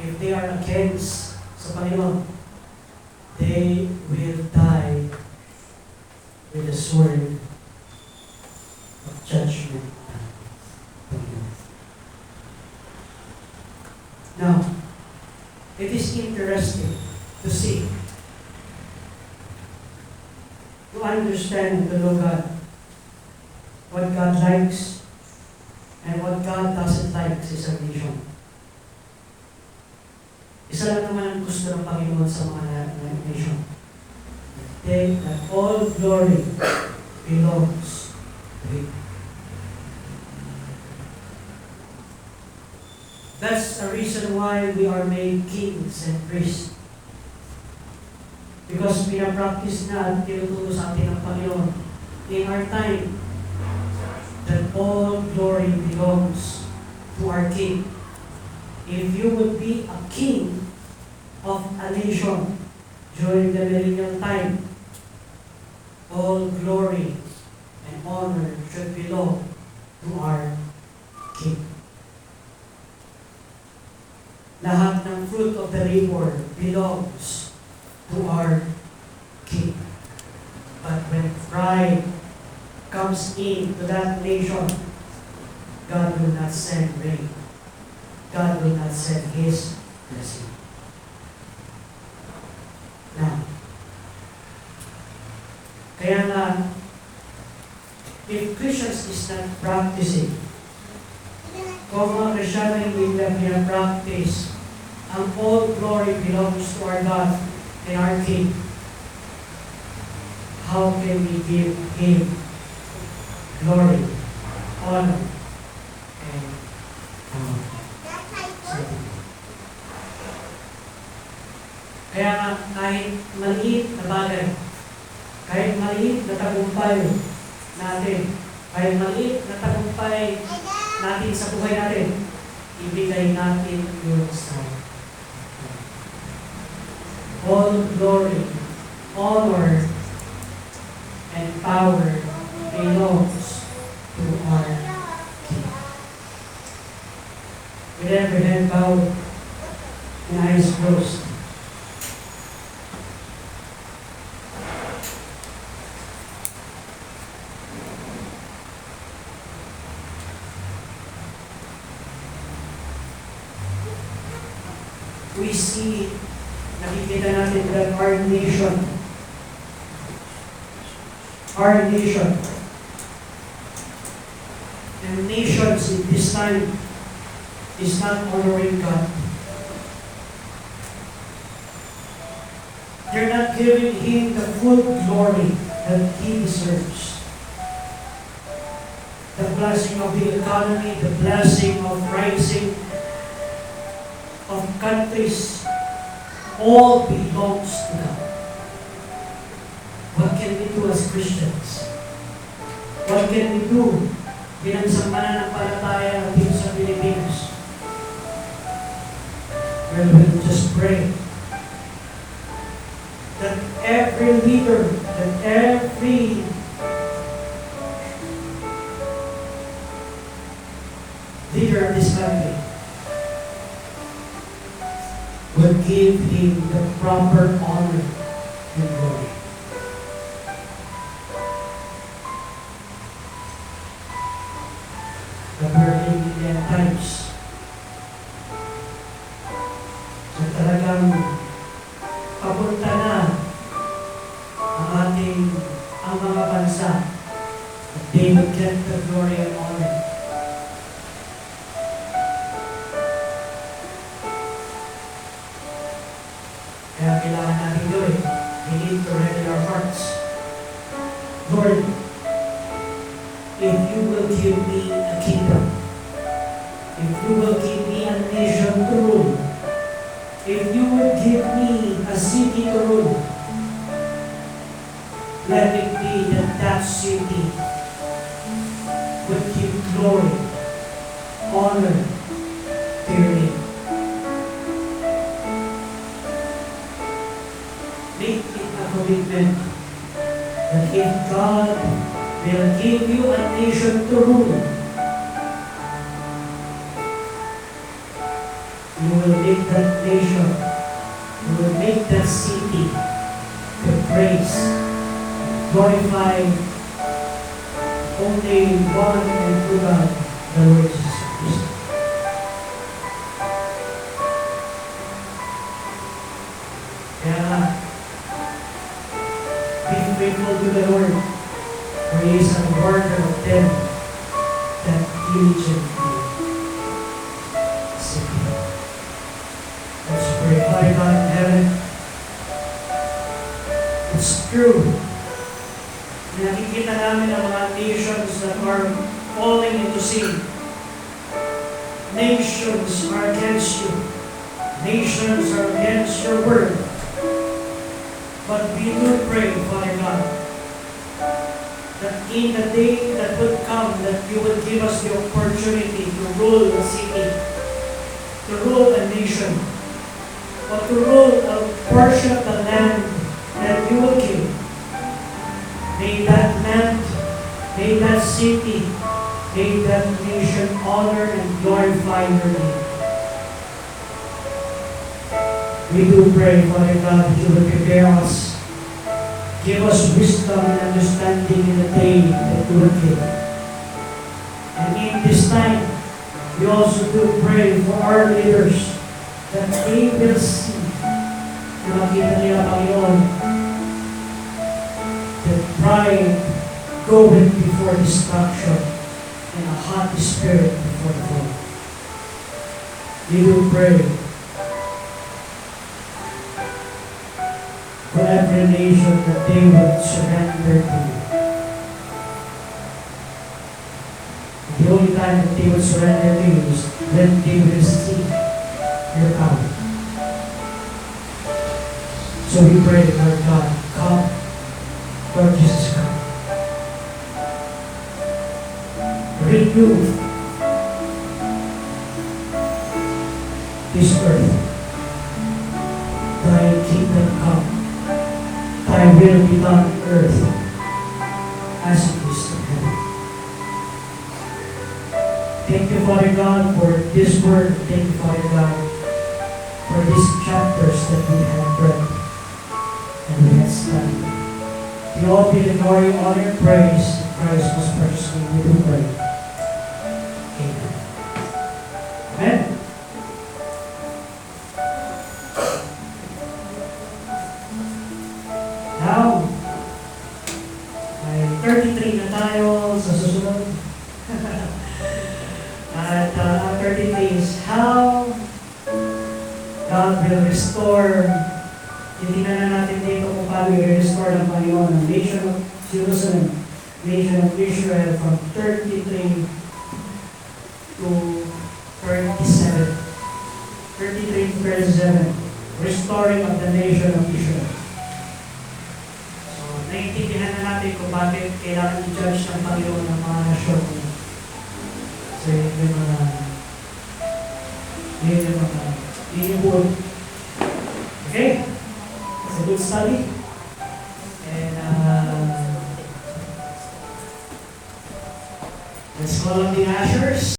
S1: If they are against sa Panginoon, they will die with the sword of judgment. Now, it is interesting to see, to understand the know God, what God likes and what God doesn't like sa isang nation. Isa lang naman ang gusto ng Panginoon sa mga nation. That all glory belongs to Him. That's the reason why we are made kings and priests. Because pinapractice na at tinuturo sa atin ng Panginoon in our time that all glory belongs to our King, if you would be a king of a nation during the millennial time, all glory and honor should belong to our King. Lahat ng fruit of the labor belongs to our King. But when pride comes into that nation, God will not send rain. God will not send His blessing. Now, kaya nga, if Christians is not practicing, kung mga Krisyano hindi na pinapractice, ang all glory belongs to our God and our King. How can we give Him glory, honor, and power? Kaya nga, kahit maliit na bagay, kahit maliit na tagumpay natin, kahit maliit na tagumpay natin sa buhay natin, ibigay natin yun sa all glory, honor, and power belongs to our King. With every head bowed and eyes closed, we see, nakikita natin that our nation, and nations in this time is not honoring God. They're not giving Him the full glory that He deserves. The blessing of the economy, the blessing of rising of countries, all belongs to God. What can we do as Christians? What can we do bilang sa mananampalataya natin sa Pilipinas? Well, we'll just pray that every leader, that every leader of this country will give Him the proper honor and glory. The burden in the end times. So talagang papunta na ang mga bansa that they will get the glory and honor. Kaya kailangan natin gawin. We need to ready our hearts. Lord, if you will give me a kingdom, if you will give me a nation to rule, if you will give me a city to rule, let it be that that city will give glory, honor to your name. Make it a commitment that if God will give you a nation to rule, you will make that nation, you will make that city to praise, glorify only one and true God, the Lord Jesus Christ. Kaya be faithful to the Lord, for He is a rewarder of them that diligently seek Him. Let's pray. Father God in heaven, it's true na nakikita namin ang mga nations that are falling into sin. Nations are against you. Nations are against your word. But we do pray, Father God, that in the day that would come, that you would give us the opportunity to rule the city, to rule a nation, or to rule a portion of the land that you will give. May that land, may that city, may that nation honor and glorify your name. We do pray, Father God, that you will prepare us. Give us wisdom and understanding in the day that you will give. And in this time, we also do pray for our leaders that they will see, na makita nila, Panginoon, that pride goeth before destruction and a haughty spirit before the fall. We do pray for every nation that they would surrender to you. The only time that they will surrender to you is when they will see your power. So we pray, Lord God, come, Lord Jesus, come. Renew this earth. Thy kingdom come. Thy will be done on earth as it is in heaven. Thank you, Father God, for this word. Thank you, Father God, for these chapters that we have read and we have studied. To all be the glory, honor, and praise in Christ's most precious name we do pray. Amen. Amen. Now, ay 33 na tayo sa susunod. At ang 33 is how God will restore. Titingnan na natin dito kung paano i-restore ng Panginoon ang nation of Jerusalem, nation of Israel from 33 to 37. 33 to 37. Restoring of the nation of Israel. So, naiintindihan na natin kung bakit kailangan i-judge ng Panginoon ng mga nasyon. So, yun yung buwan. Okay? It's a good study. And let's call on the ushers.